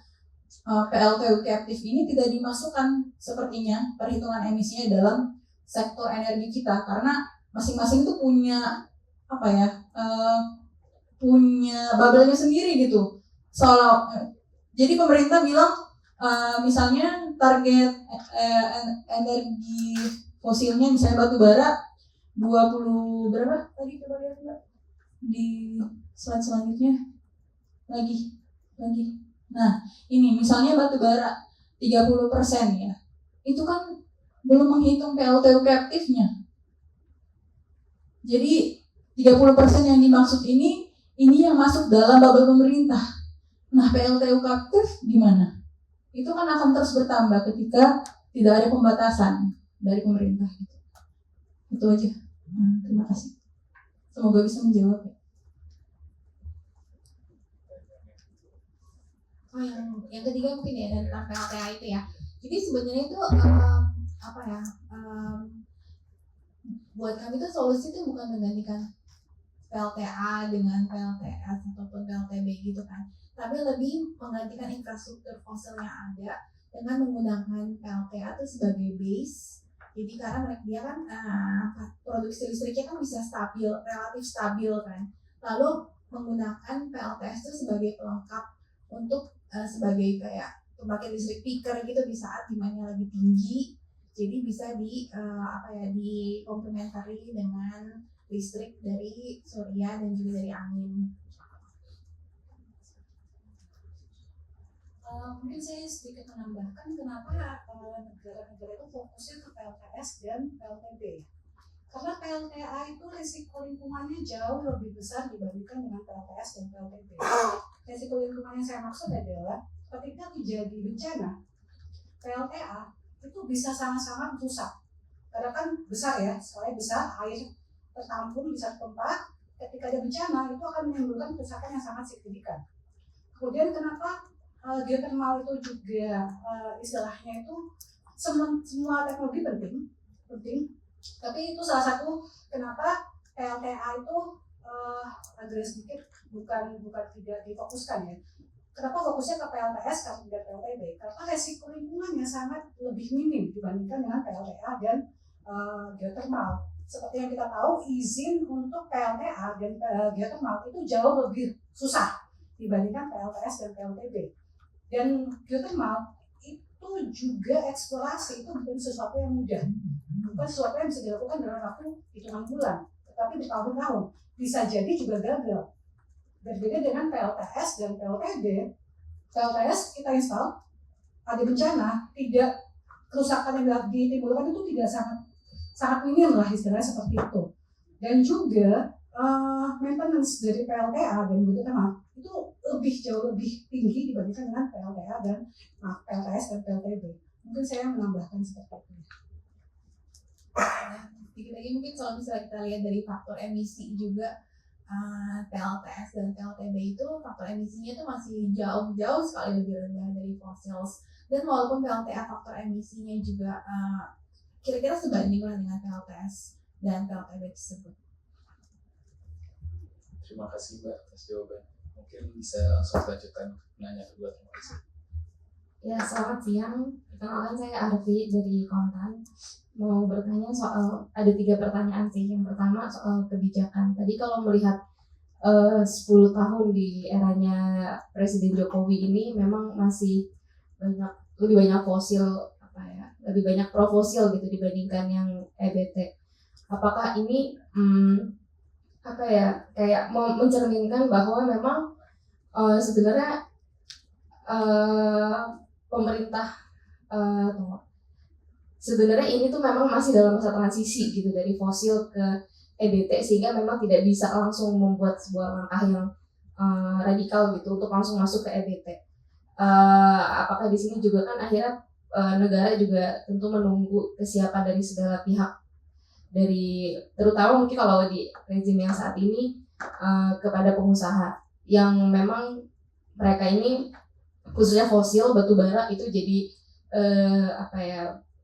PLTU captive ini tidak dimasukkan sepertinya perhitungan emisinya dalam sektor energi kita, karena masing-masing itu punya punya bubble-nya sendiri gitu. Jadi pemerintah bilang misalnya target energi fosilnya misalnya batu bara 20 berapa tadi, coba lihat Mbak di slide selanjutnya lagi. Nah, ini misalnya batu bara 30% ya. Itu kan belum menghitung PLTU captive-nya. Jadi 30% yang dimaksud ini yang masuk dalam bubble pemerintah. Nah, PLTU captive gimana? Itu kan akan terus bertambah ketika tidak ada pembatasan dari pemerintah. Itu aja. Terima kasih. Semoga bisa menjawab. Oh, yang ketiga mungkin ya tentang PLTA itu ya. Jadi sebenarnya itu buat kami itu solusi itu bukan menggantikan PLTA dengan PLTS ataupun PLTB gitu kan, tapi lebih menggantikan infrastruktur fosil yang ada dengan menggunakan PLTA itu sebagai base. Jadi karena dia kan produksi listriknya kan bisa stabil, relatif stabil kan. Lalu menggunakan PLTS itu sebagai pelengkap untuk sebagai kayak pembangkit listrik peaker gitu di saat demandnya lagi tinggi, jadi bisa dikomplementari dengan listrik dari surya dan juga dari angin. Mungkin saya sedikit menambahkan kenapa negara-negara itu fokusnya ke PLTS dan PLTB. Karena PLTA itu risiko lingkungannya jauh lebih besar dibandingkan dengan PLTS dan PLTB. Risiko lingkungan yang saya maksud adalah ketika terjadi bencana, PLTA itu bisa sangat-sangat rusak. Karena kan besar ya, sekali besar, air tertampung di satu tempat, ketika ada bencana itu akan menimbulkan kerusakan yang sangat signifikan. Kemudian kenapa geothermal itu juga istilahnya itu semua teknologi penting, tapi itu salah satu kenapa PLTA itu agak sedikit bukan tidak difokuskan ya. Kenapa fokusnya ke PLTS kalau tidak PLTB? Karena resiko lingkungannya sangat lebih minim dibandingkan dengan PLTA dan geothermal. Seperti yang kita tahu, izin untuk PLTA dan geothermal itu jauh lebih susah dibandingkan PLTS dan PLTB. Dan geothermal itu juga eksplorasi, itu bukan sesuatu yang mudah, bukan sesuatu yang bisa dilakukan dalam waktu hitungan bulan, tetapi bertahun-tahun. Bisa jadi juga gagal. Berbeda dengan PLTS dan PLTB. PLTS kita install, ada bencana, tidak kerusakan yang ditimbulkan itu tidak sangat minim lah istilahnya seperti itu. Dan juga maintenance dari PLTA dan geothermal itu jauh lebih tinggi dibandingkan dengan PLTA dan PLTS dan PLTB. Mungkin saya menambahkan seperti itu. Sedikit lagi mungkin kalau misalnya kita lihat dari faktor emisi juga, PLTS dan PLTB itu faktor emisinya itu masih jauh sekali lebih rendah dari fossils. Dan walaupun PLTA faktor emisinya juga kira-kira sebanding lah dengan PLTS dan PLTB tersebut. Terima kasih Mbak atas jawaban. Mungkin bisa langsung lanjutkan nanya kedua. Terima kasih. Ya, selamat siang. Perkenalkan saya Arfi dari Kontan. Mau bertanya soal, ada 3 pertanyaan sih. Yang pertama soal kebijakan. Tadi kalau melihat 10 tahun di eranya Presiden Jokowi ini memang masih lebih banyak fosil, lebih banyak profosil gitu dibandingkan yang EBT. Apakah ini kayak mau mencerminkan bahwa memang sebenarnya pemerintah sebenarnya ini tuh memang masih dalam masa transisi gitu dari fosil ke EBT, sehingga memang tidak bisa langsung membuat sebuah langkah yang radikal gitu untuk langsung masuk ke EBT. Apakah di sini juga kan akhirnya negara juga tentu menunggu kesiapan dari segala pihak, dari terutama mungkin kalau di rezim yang saat ini kepada pengusaha yang memang mereka ini khususnya fosil batu bara itu jadi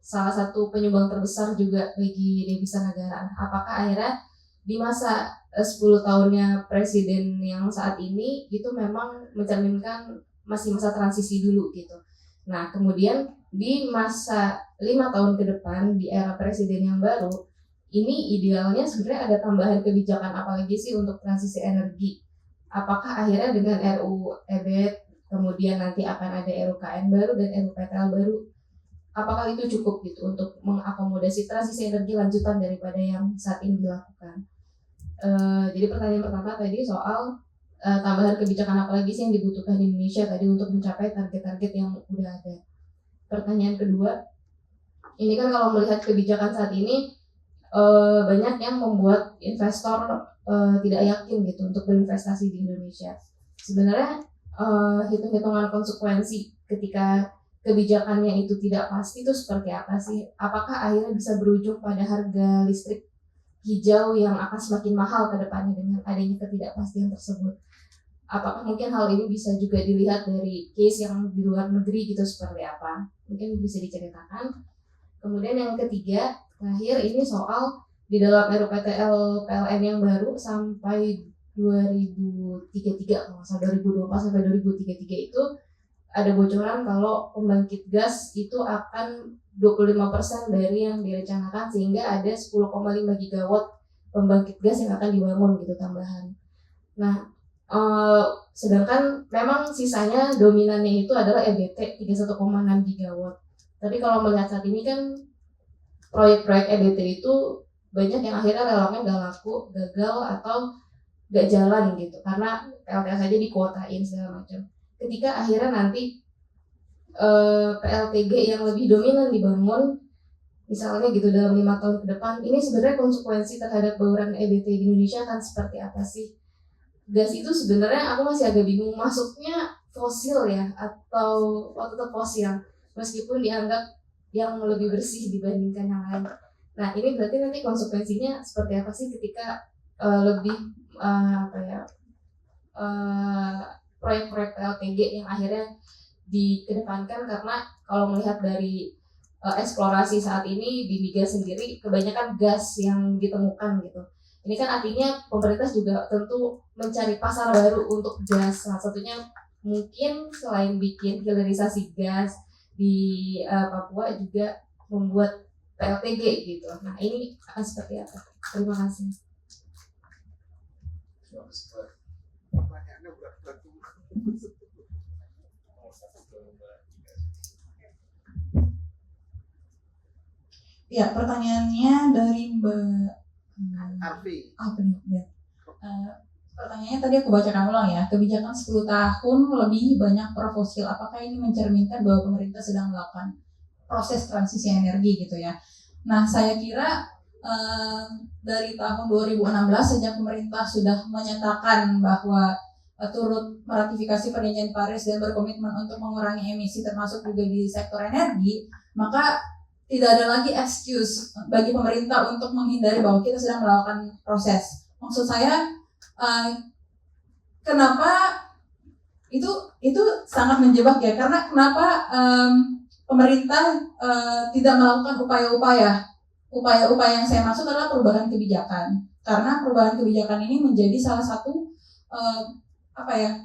salah satu penyumbang terbesar juga bagi devisa negara. Apakah akhirnya di masa 10 tahunnya presiden yang saat ini itu memang mencerminkan masih masa transisi dulu gitu. Nah kemudian di masa 5 tahun ke depan di era presiden yang baru ini idealnya sebenarnya ada tambahan kebijakan apa lagi sih untuk transisi energi? Apakah akhirnya dengan RUU EBT kemudian nanti akan ada RUKN baru dan RUPTL baru? Apakah itu cukup gitu untuk mengakomodasi transisi energi lanjutan daripada yang saat ini dilakukan? Jadi pertanyaan pertama tadi soal tambahan kebijakan apa lagi sih yang dibutuhkan di Indonesia tadi untuk mencapai target-target yang udah ada. pertanyaan kedua, ini kan kalau melihat kebijakan saat ini banyak yang membuat investor tidak yakin gitu untuk berinvestasi di Indonesia. Sebenarnya hitung-hitungan konsekuensi ketika kebijakannya itu tidak pasti itu seperti apa sih? Apakah akhirnya bisa berujung pada harga listrik hijau yang akan semakin mahal ke depannya dengan adanya ketidakpastian tersebut? Apakah mungkin hal ini bisa juga dilihat dari case yang di luar negeri gitu seperti apa? Mungkin bisa diceritakan. Kemudian yang ketiga, terakhir ini soal di dalam RUPTL PLN yang baru sampai 2033, kalau nggak salah 2024 sampai 2033 itu ada bocoran kalau pembangkit gas itu akan 25% dari yang direncanakan, sehingga ada 10,5 gigawatt pembangkit gas yang akan dibangun gitu tambahan. Nah, sedangkan memang sisanya dominannya itu adalah EBT 31,6 gigawatt. Tapi kalau melihat saat ini kan proyek-proyek EBT itu banyak yang akhirnya lelangnya nggak laku, gagal atau nggak jalan gitu karena PLTS saja dikuotain segala macam. Ketika akhirnya nanti PLTG yang lebih dominan dibangun misalnya gitu dalam 5 tahun ke depan, ini sebenarnya konsekuensi terhadap bauran EBT di Indonesia akan seperti apa sih? Gas itu sebenarnya aku masih agak bingung, masuknya fosil ya atau tetap fosil meskipun dianggap yang lebih bersih dibandingkan yang lain. Nah ini berarti nanti konsekuensinya seperti apa sih ketika lebih proyek-proyek PLTG yang akhirnya dikedepankan, karena kalau melihat dari eksplorasi saat ini di migas sendiri kebanyakan gas yang ditemukan gitu. Ini kan artinya pemerintah juga tentu mencari pasar baru untuk gas. Salah satunya mungkin selain bikin hilirisasi gas di Papua juga membuat PLTG gitu. Nah ini akan seperti apa? Terima kasih. Pertanyaannya berat-berat tuh. Ya, pertanyaannya dari Mbak Arfi. apa nih? Ya. Pertanyaannya tadi aku bacakan ulang ya. Kebijakan 10 tahun lebih banyak profosil. Apakah ini mencerminkan bahwa pemerintah sedang melakukan proses transisi energi gitu ya? Nah, saya kira dari tahun 2016 sejak pemerintah sudah menyatakan bahwa turut meratifikasi perjanjian Paris dan berkomitmen untuk mengurangi emisi termasuk juga di sektor energi, maka tidak ada lagi excuse bagi pemerintah untuk menghindari bahwa kita sedang melakukan proses. Maksud saya, kenapa itu sangat menjebak ya? Karena kenapa pemerintah tidak melakukan upaya-upaya yang saya maksud adalah perubahan kebijakan. Karena perubahan kebijakan ini menjadi salah satu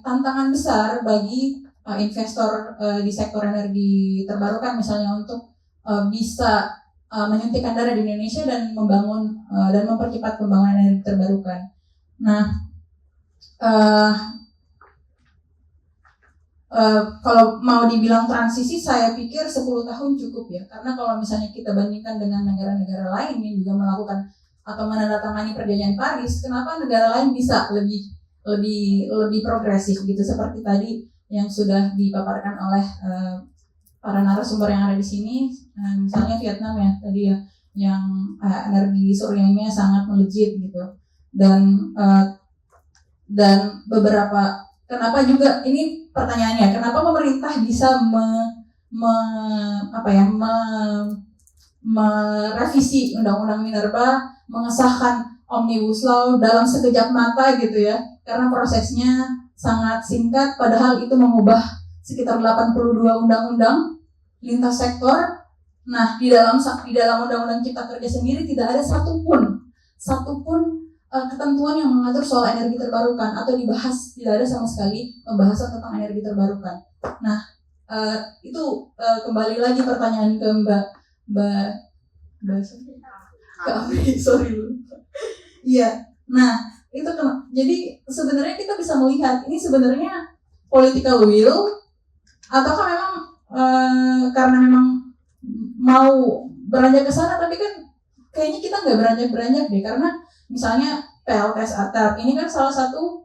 tantangan besar bagi investor di sektor energi terbarukan misalnya untuk bisa menyuntikkan dana di Indonesia dan membangun dan mempercepat pembangunan energi terbarukan. Nah, kalau mau dibilang transisi, saya pikir 10 tahun cukup ya. Karena kalau misalnya kita bandingkan dengan negara-negara lain yang juga melakukan atau menandatangani perjanjian Paris, kenapa negara lain bisa lebih progresif gitu, seperti tadi yang sudah dipaparkan oleh para narasumber yang ada di sini, misalnya Vietnam ya tadi ya, yang energi suryanya sangat melejit gitu, dan beberapa, kenapa juga ini pertanyaannya, kenapa pemerintah bisa merevisi Undang-Undang Minerba, mengesahkan Omnibus Law dalam sekejap mata gitu ya, karena prosesnya sangat singkat, padahal itu mengubah sekitar 82 undang-undang lintas sektor. Nah, di dalam Undang-Undang Cipta Kerja sendiri tidak ada satupun ketentuan yang mengatur soal energi terbarukan atau dibahas, tidak ada sama sekali pembahasan tentang energi terbarukan. Nah, itu kembali lagi pertanyaan ke Mbak sorry. Iya. Nah, itu jadi sebenarnya kita bisa melihat ini sebenarnya political will ataukah memang karena memang mau beranjak ke sana, tapi kan kayaknya kita nggak beranjak deh, karena misalnya PLTS atap ini kan salah satu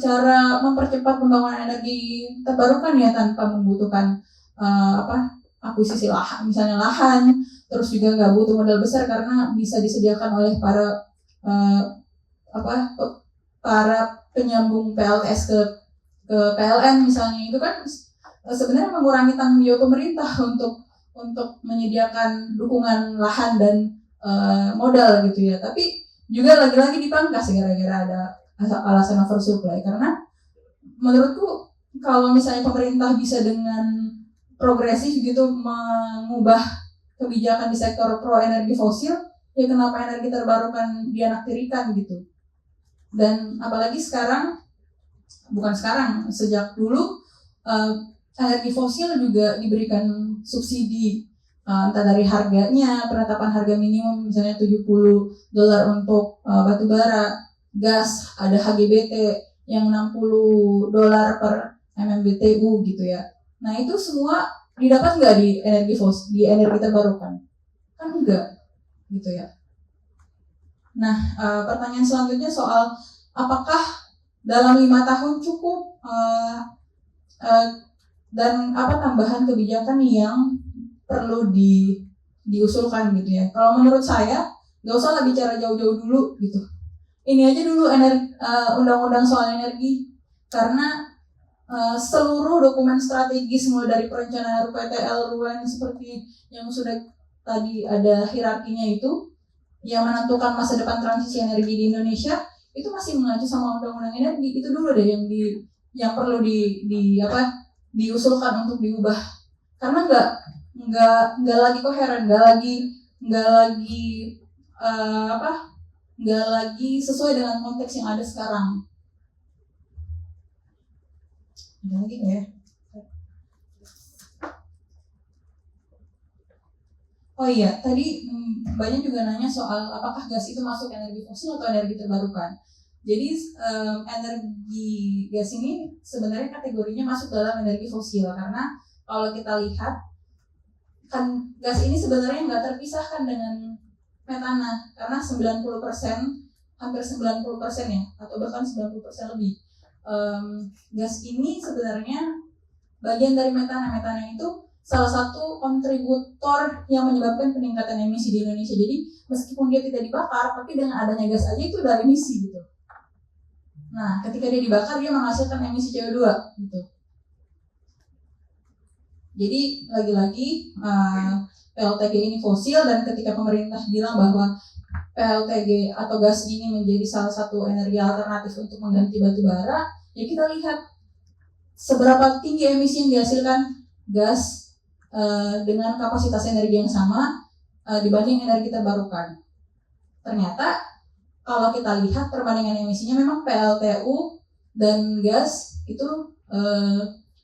cara mempercepat pembangunan energi terbarukan ya, tanpa membutuhkan akuisisi lahan, misalnya lahan, terus juga nggak butuh modal besar karena bisa disediakan oleh para para penyambung PLTS ke PLN misalnya. Itu kan sebenarnya mengurangi tanggung jawab pemerintah untuk menyediakan dukungan lahan dan modal gitu ya. Tapi juga lagi-lagi dipangkas gara-gara ada alasan oversupply. Karena menurutku kalau misalnya pemerintah bisa dengan progresif gitu mengubah kebijakan di sektor pro energi fosil, ya kenapa energi terbarukan dianaktirikan gitu. Dan apalagi sejak dulu energi fosil juga diberikan subsidi, entah dari harganya, penetapan harga minimum misalnya $70 untuk batu bara, gas ada HGBT yang $60 per MMBTU gitu ya. Nah itu semua didapat nggak di di energi terbarukan? Kan enggak gitu ya. Nah pertanyaan selanjutnya soal apakah dalam 5 tahun cukup dan apa tambahan kebijakan yang perlu diusulkan gitu ya. Kalau menurut saya nggak usah lah bicara jauh-jauh dulu gitu. Ini aja dulu undang-undang soal energi, karena seluruh dokumen strategis mulai dari perencanaan RUPTL, RUN seperti yang sudah tadi ada hierarkinya itu yang menentukan masa depan transisi energi di Indonesia itu masih mengacu sama undang-undang energi. Itu dulu deh yang perlu diusulkan untuk diubah, karena nggak lagi koheren, nggak lagi sesuai dengan konteks yang ada sekarang. Ada lagi nggak ya? Oh iya, tadi banyak juga nanya soal apakah gas itu masuk energi fosil atau energi terbarukan. Jadi energi gas ini sebenarnya kategorinya masuk dalam energi fosil, karena kalau kita lihat kan gas ini sebenarnya nggak terpisahkan dengan metana, karena 90%, hampir 90% ya, atau bahkan 90% lebih. Gas ini sebenarnya bagian dari metana. Metana itu salah satu kontributor yang menyebabkan peningkatan emisi di Indonesia. Jadi meskipun dia tidak dibakar, tapi dengan adanya gas aja itu udah emisi gitu. Nah, ketika dia dibakar dia menghasilkan emisi CO2 gitu. Jadi lagi-lagi PLTG ini fosil, dan ketika pemerintah bilang bahwa PLTG atau gas ini menjadi salah satu energi alternatif untuk mengganti batu bara, ya kita lihat seberapa tinggi emisi yang dihasilkan gas dengan kapasitas energi yang sama dibanding energi terbarukan. Ternyata kalau kita lihat perbandingan emisinya memang PLTU dan gas itu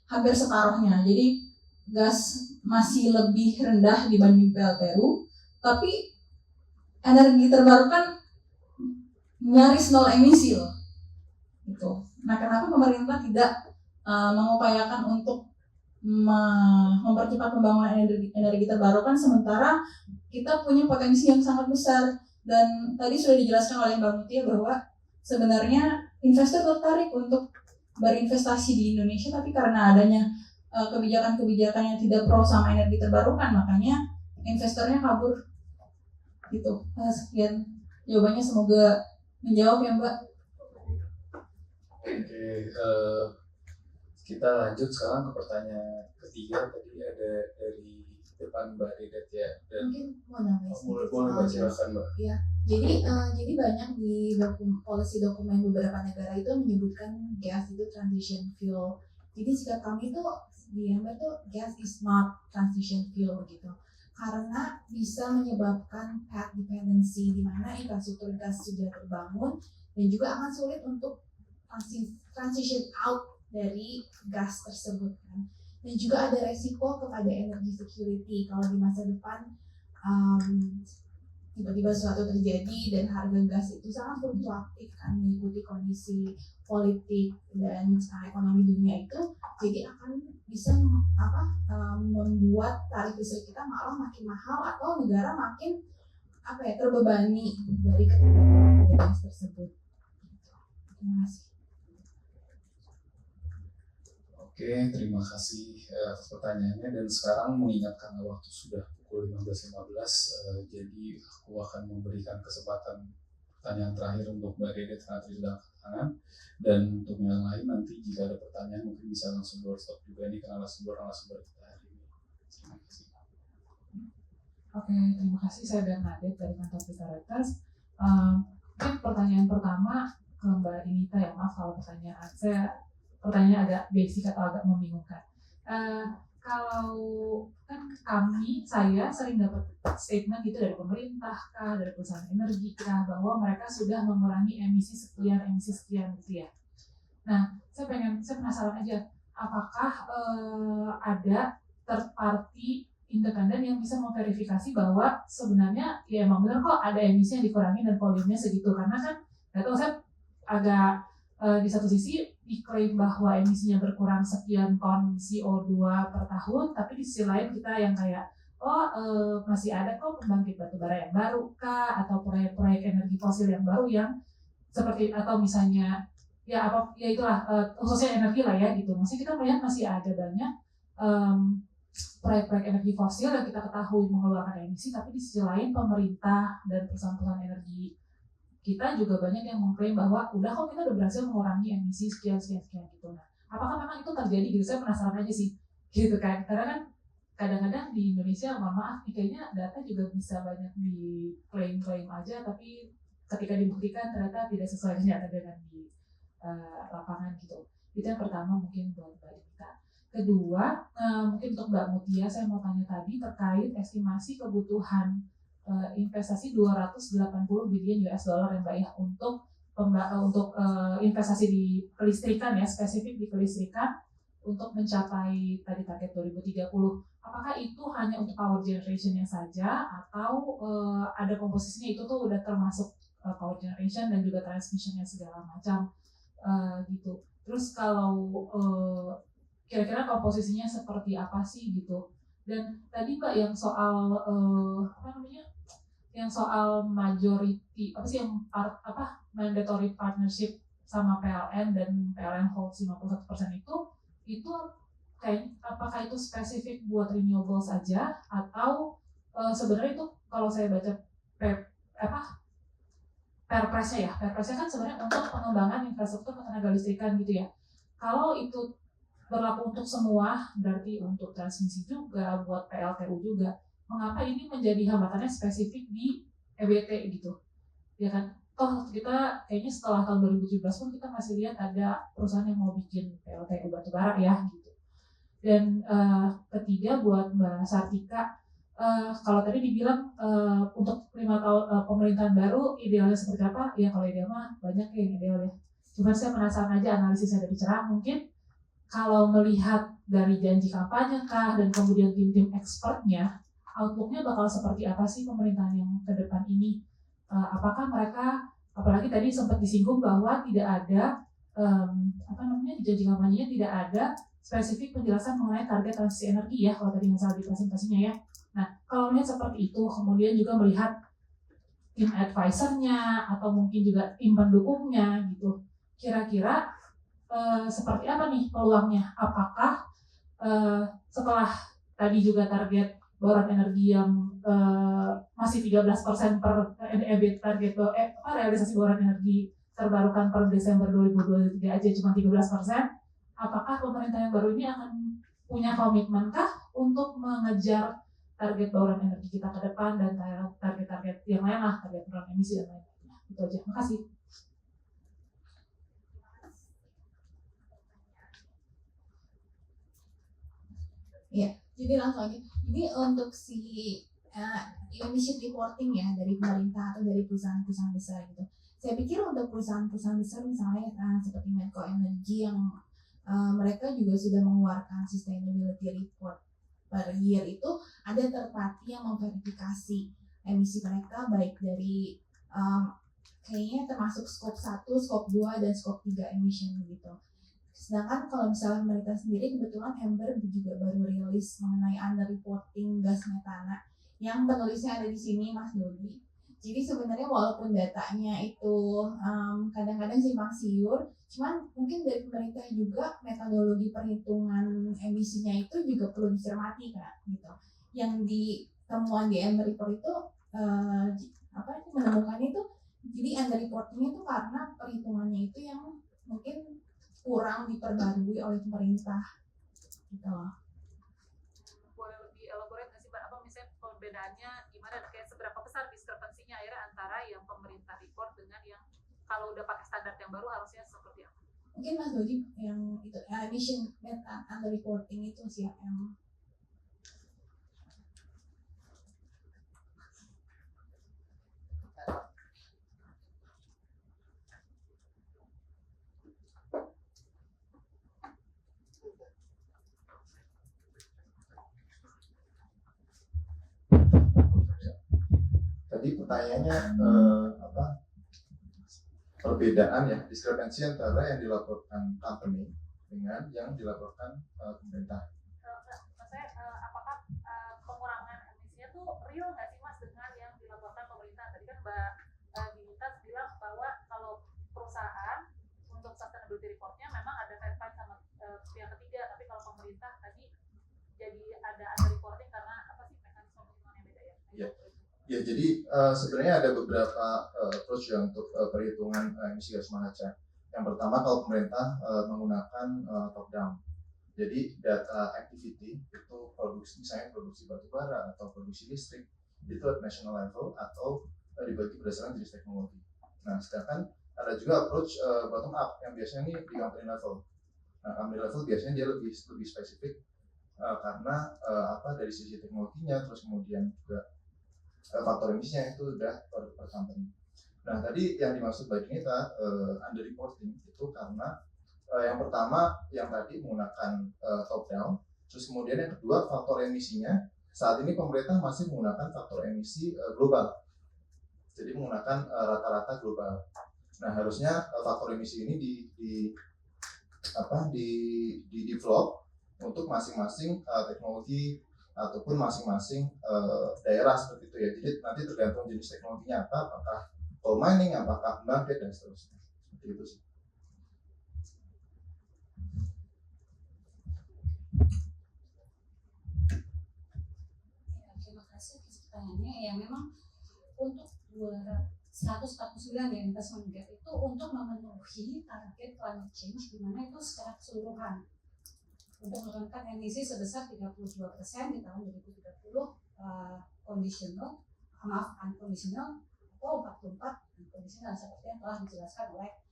hampir separuhnya. Jadi gas masih lebih rendah dibanding PLTU, tapi energi terbarukan nyaris nol emisi loh. Gitu. Nah, kenapa pemerintah tidak mengupayakan untuk mempercepat pembangunan energi terbarukan sementara kita punya potensi yang sangat besar? Dan tadi sudah dijelaskan oleh Mbak Mutia bahwa sebenarnya investor tertarik untuk berinvestasi di Indonesia, tapi karena adanya kebijakan-kebijakan yang tidak pro sama energi terbarukan, makanya investornya kabur gitu. Sekian jawabannya, semoga menjawab ya Mbak. Oke, kita lanjut sekarang ke pertanyaan ketiga. Tadi ada dari depan Mbak Dedet ya. Dan Mungkin mau nambahin sedikit boleh Mbak, soal gas. silakan Mbak. Ya, jadi banyak di policy dokumen beberapa negara itu menyebutkan gas itu transition fuel. Jadi sikap kami itu di Ember tuh gas is not transition fuel gitu, karena bisa menyebabkan path dependency di mana infrastruktur gas sudah terbangun dan juga akan sulit untuk transition out dari gas tersebut kan. Dan juga ada resiko kepada energy security kalau di masa depan tiba-tiba sesuatu terjadi dan harga gas itu sangat fluktuatif kan, mengikuti kondisi politik dan ekonomi dunia itu, jadi akan bisa membuat tarif listrik kita malah makin mahal atau negara makin terbebani dari ketergantungan gas tersebut. Terima kasih. Oke, terima kasih atas pertanyaannya, dan sekarang mengingat karena waktu sudah pukul 15.15, jadi aku akan memberikan kesempatan pertanyaan terakhir untuk Mbak Dede karena tadi sudah angkat tangan, dan untuk yang lain nanti jika ada pertanyaan mungkin bisa langsung doorstop juga nih ke narasumber kita hari ini. Terima kasih. Oke, terima kasih. Saya Bernadette dari kantor Pita Reuters. Mungkin pertanyaan pertama ke Mbak Dinita ya, maaf kalau pertanyaannya agak basic atau agak membingungkan. Kalau kan saya sering dapat statement gitu dari pemerintah kah, dari perusahaan energi kah, bahwa mereka sudah mengurangi emisi sekian gitu ya. Nah, saya penasaran aja, apakah ada third party independen yang bisa memverifikasi bahwa sebenarnya ya emang benar kok ada emisi yang dikurangi dan volumenya segitu, karena kan nggak tahu, saya agak di satu sisi diklaim bahwa emisinya berkurang sekian ton CO2 per tahun, tapi di sisi lain kita yang kayak masih ada kok pembangkit batubara yang baru kah, atau proyek-proyek energi fosil yang baru yang seperti, atau misalnya ya itulah khususnya energi lah ya gitu. Masih kita melihat masih ada banyak proyek-proyek energi fosil yang kita ketahui mengeluarkan emisi, tapi di sisi lain pemerintah dan perusahaan-perusahaan energi kita juga banyak yang mengklaim bahwa udah kok kita udah berhasil mengurangi emisi sekian gitu. Nah, apakah memang itu terjadi gitu? Saya penasaran aja sih, gitu kan? Karena kan kadang-kadang di Indonesia, mohon maaf nih, kayaknya data juga bisa banyak diklaim aja, tapi ketika dibuktikan ternyata tidak sesuai dengan di lapangan gitu. Itu yang pertama mungkin buat Mbak Dita. Kedua, mungkin untuk Mbak Mutia, saya mau tanya tadi terkait estimasi kebutuhan investasi 280 billion US dollar ya Mbak ya, untuk investasi di kelistrikan ya, spesifik di kelistrikan untuk mencapai tadi target 2030. Apakah itu hanya untuk power generation-nya saja, atau ada komposisinya itu tuh udah termasuk power generation dan juga transmission-nya segala macam gitu. Terus kalau kira-kira komposisinya seperti apa sih gitu. Dan tadi Mbak yang soal yang soal majority mandatory partnership sama PLN dan PLN holds 51% itu kayak apakah itu spesifik buat renewable saja, atau sebenarnya itu kalau saya baca Perpresnya kan sebenarnya untuk pengembangan infrastruktur ketenaga listrikan gitu ya. Kalau itu berlaku untuk semua, berarti untuk transmisi juga, buat PLTU juga. Mengapa ini menjadi hambatannya spesifik di EBT gitu? Ya kan? Toh kita kayaknya setelah tahun 2017 pun kita masih lihat ada perusahaan yang mau bikin PLTU batubara ya gitu. Dan ketiga buat Mbak Sartika, kalau tadi dibilang untuk 5 tahun pemerintahan baru idealnya seperti apa? Ya kalau ideal mah banyak yang ideal ya. Cuma saya penasaran aja analisisnya dari cerah, mungkin kalau melihat dari janji kampanye kah dan kemudian tim-tim expertnya, outlook-nya bakal seperti apa sih pemerintahan yang ke depan ini? Apakah mereka, apalagi tadi sempat disinggung bahwa tidak ada di janji kampanyenya tidak ada spesifik penjelasan mengenai target transisi energi ya, kalau tadi nggak salah di presentasinya ya. Nah, kalau melihat seperti itu, kemudian juga melihat tim advisernya atau mungkin juga tim pendukungnya gitu, kira-kira seperti apa nih peluangnya? Apakah setelah tadi juga target bauran energi yang masih 13% per EBIT target realisasi bauran energi terbarukan per Desember 2023 aja cuma 13%, apakah pemerintah yang baru ini akan punya komitmen kah untuk mengejar target bauran energi kita ke depan dan target-target yang lain lah, target penurunan emisi dan lain-lainnya. Itu aja. Makasih. Iya, jadi langsung aja. Jadi untuk si emission reporting ya dari pemerintah atau dari perusahaan-perusahaan besar gitu. Saya pikir untuk perusahaan-perusahaan besar misalnya seperti Medco Energy yang mereka juga sudah mengeluarkan sustainability report per year, itu ada third party yang memverifikasi emisi mereka baik dari kayaknya termasuk scope 1, scope 2, dan scope 3 emission gitu. Sedangkan kalau misalnya mereka sendiri, kebetulan Ember juga baru rilis mengenai underreporting gas metana yang penulisnya ada di sini Mas Dodi. Jadi sebenarnya walaupun datanya itu kadang-kadang simpang siur, cuman mungkin dari pemerintah juga metodologi perhitungan emisinya itu juga perlu dicermati Kak, gitu. Yang di temuan di end report itu menemukan itu, jadi end reportnya itu karena perhitungannya itu yang mungkin kurang diperbarui oleh pemerintah, gitu loh. Boleh lebih elaborate nggak sih Mbak, apa misalnya perbedaannya gimana, kayak seberapa besar diskrepansinya akhirnya antara yang pemerintah report dengan yang kalau udah pakai standar yang baru harusnya seperti apa? Mungkin Mas Dodi yang itu emission under reporting itu sih yang Tadi pertanyaannya perbedaan ya, diskrepansi antara yang dilaporkan company dengan yang dilaporkan pemerintah. Maksudnya apakah pengurangan emisinya tuh real nggak sih Mas dengan yang dilaporkan pemerintah? Tadi kan Mbak Dinitas bilang bahwa kalau perusahaan untuk sustainability reportnya memang ada verified sama pihak ketiga, tapi kalau pemerintah tadi jadi ada reporting karena apa sih mekanisme penghitungan yang beda ya? Iya. Ya, jadi sebenarnya ada beberapa approach ya untuk perhitungan emisi gas rumah kaca. Yang pertama, kalau pemerintah menggunakan top down. Jadi data activity itu produksi, misalnya produksi batu bara atau produksi listrik itu at national level atau dibagi berdasarkan jenis teknologi. Nah, sedangkan ada juga approach bottom up yang biasanya ini di company level. Nah, company level biasanya dia lebih spesifik karena dari sisi teknologinya, terus kemudian juga faktor emisinya itu udah per company. Nah, tadi yang dimaksud Mbak Dinita under reporting itu karena yang pertama yang tadi menggunakan top down, terus kemudian yang kedua faktor emisinya saat ini pemerintah masih menggunakan faktor emisi global. Jadi menggunakan rata-rata global. Nah, harusnya faktor emisi ini di develop untuk masing-masing teknologi ataupun masing-masing daerah seperti itu ya. Jadi nanti tergantung jenis teknologinya apa, apakah coal mining, apakah pembangkit dan seterusnya. Seperti itu sih. Ya, terima kasih atas pertanyaannya. Ya memang untuk 149 ya investment gap itu untuk memenuhi target climate change di mana itu secara keseluruhan untuk menurunkan emisi sebesar 32% di tahun 2030 unconditional atau 44 unconditional seperti yang telah dijelaskan oleh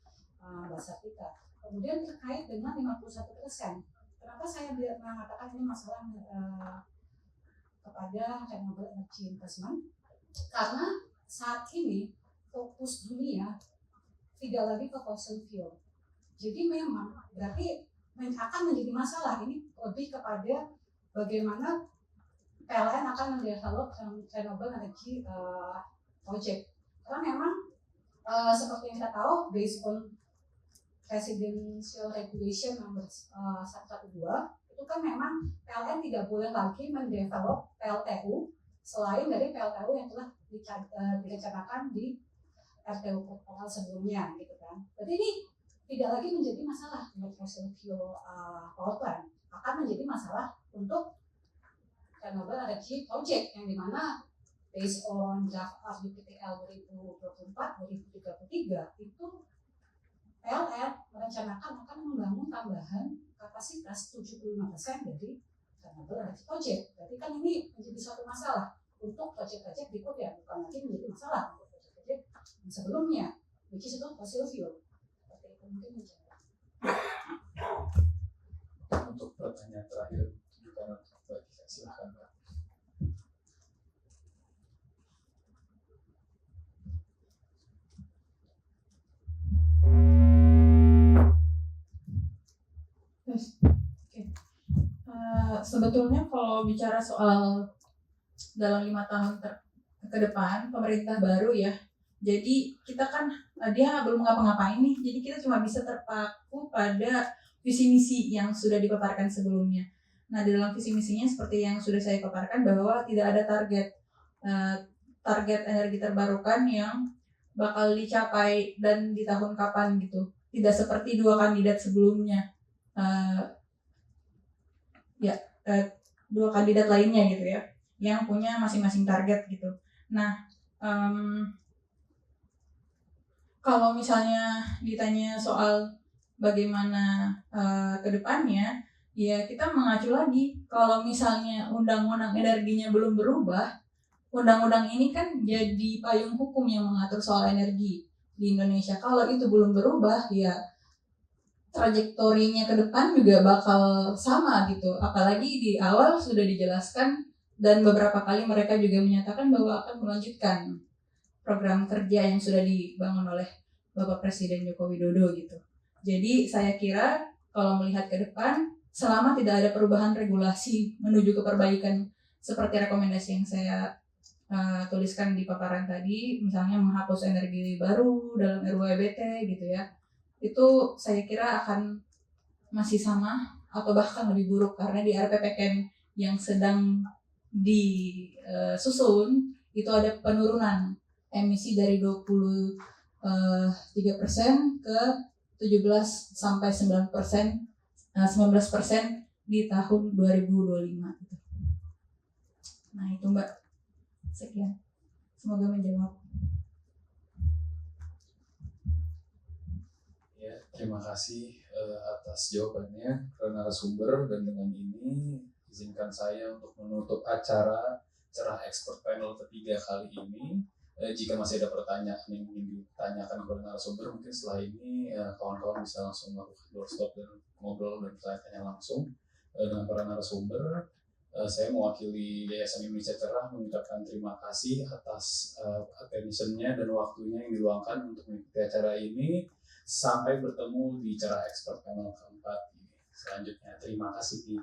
Mbak Sartika. Kemudian terkait dengan 51%, kenapa saya mengatakan ini masalah kepada renewable energy investment? Karena saat ini fokus dunia tidak lagi ke fossil fuel. Jadi memang berarti akan menjadi masalah ini lebih kepada bagaimana PLN akan mendevelop renewable energy project. Karena memang seperti yang kita tahu, based on Presidential Regulation Number 112, itu kan memang PLN tidak boleh lagi mendevelop PLTU selain dari PLTU yang telah direncanakan di RTU Portal sebelumnya, gitu kan. Jadi ini tidak lagi menjadi masalah untuk fossil fuel power plant, akan menjadi masalah untuk renewable energy project yang dimana based on draft RDPTL 2024-2033 itu PLN merencanakan akan membangun tambahan kapasitas 75% dari renewable energy project. Berarti kan ini menjadi suatu masalah untuk project-project berikutnya, bukan lagi menjadi masalah untuk project-project yang sebelumnya, which is itu fossil fuel. Mungkin Untuk pertanyaan terakhir juga Mbak Dika, silakan Mbak. Sebetulnya kalau bicara soal dalam 5 tahun ke depan pemerintah baru ya, jadi kita kan dia belum ngapa-ngapain nih, jadi kita cuma bisa terpaku pada visi misi yang sudah dipaparkan sebelumnya. Nah, di dalam visi misinya seperti yang sudah saya paparkan bahwa tidak ada target target energi terbarukan yang bakal dicapai dan di tahun kapan gitu. Tidak seperti dua kandidat sebelumnya. Dua kandidat lainnya gitu ya, yang punya masing-masing target gitu. Nah, kalau misalnya ditanya soal bagaimana ke depannya, ya kita mengacu lagi. Kalau misalnya undang-undang energinya belum berubah, undang-undang ini kan jadi payung hukum yang mengatur soal energi di Indonesia. Kalau itu belum berubah, ya trajektorinya ke depan juga bakal sama gitu. Apalagi di awal sudah dijelaskan dan beberapa kali mereka juga menyatakan bahwa akan melanjutkan program kerja yang sudah dibangun oleh Bapak Presiden Joko Widodo gitu. Jadi saya kira kalau melihat ke depan, selama tidak ada perubahan regulasi menuju ke perbaikan seperti rekomendasi yang saya tuliskan di paparan tadi, misalnya menghapus energi baru dalam RUU EBT gitu ya, itu saya kira akan masih sama atau bahkan lebih buruk, karena di RPPKN yang sedang disusun itu ada penurunan emisi dari 23% ke 17-19% di tahun 2025 gitu. Nah itu Mbak, sekian, semoga menjawab. Ya, terima kasih atas jawabannya karena narasumber, dan dengan ini izinkan saya untuk menutup acara cerah expert panel ketiga kali ini. Jika masih ada pertanyaan yang ingin ditanyakan kepada narasumber, mungkin setelah ini kawan-kawan bisa langsung melakukan doorstop dan ngobrol dan tanya langsung dengan para narasumber. Saya mewakili Yayasan Indonesia Cerah mengucapkan terima kasih atas attention-nya dan waktunya yang diluangkan untuk mengikuti acara ini. Sampai bertemu di Cerah Expert Panel keempat selanjutnya. Terima kasih.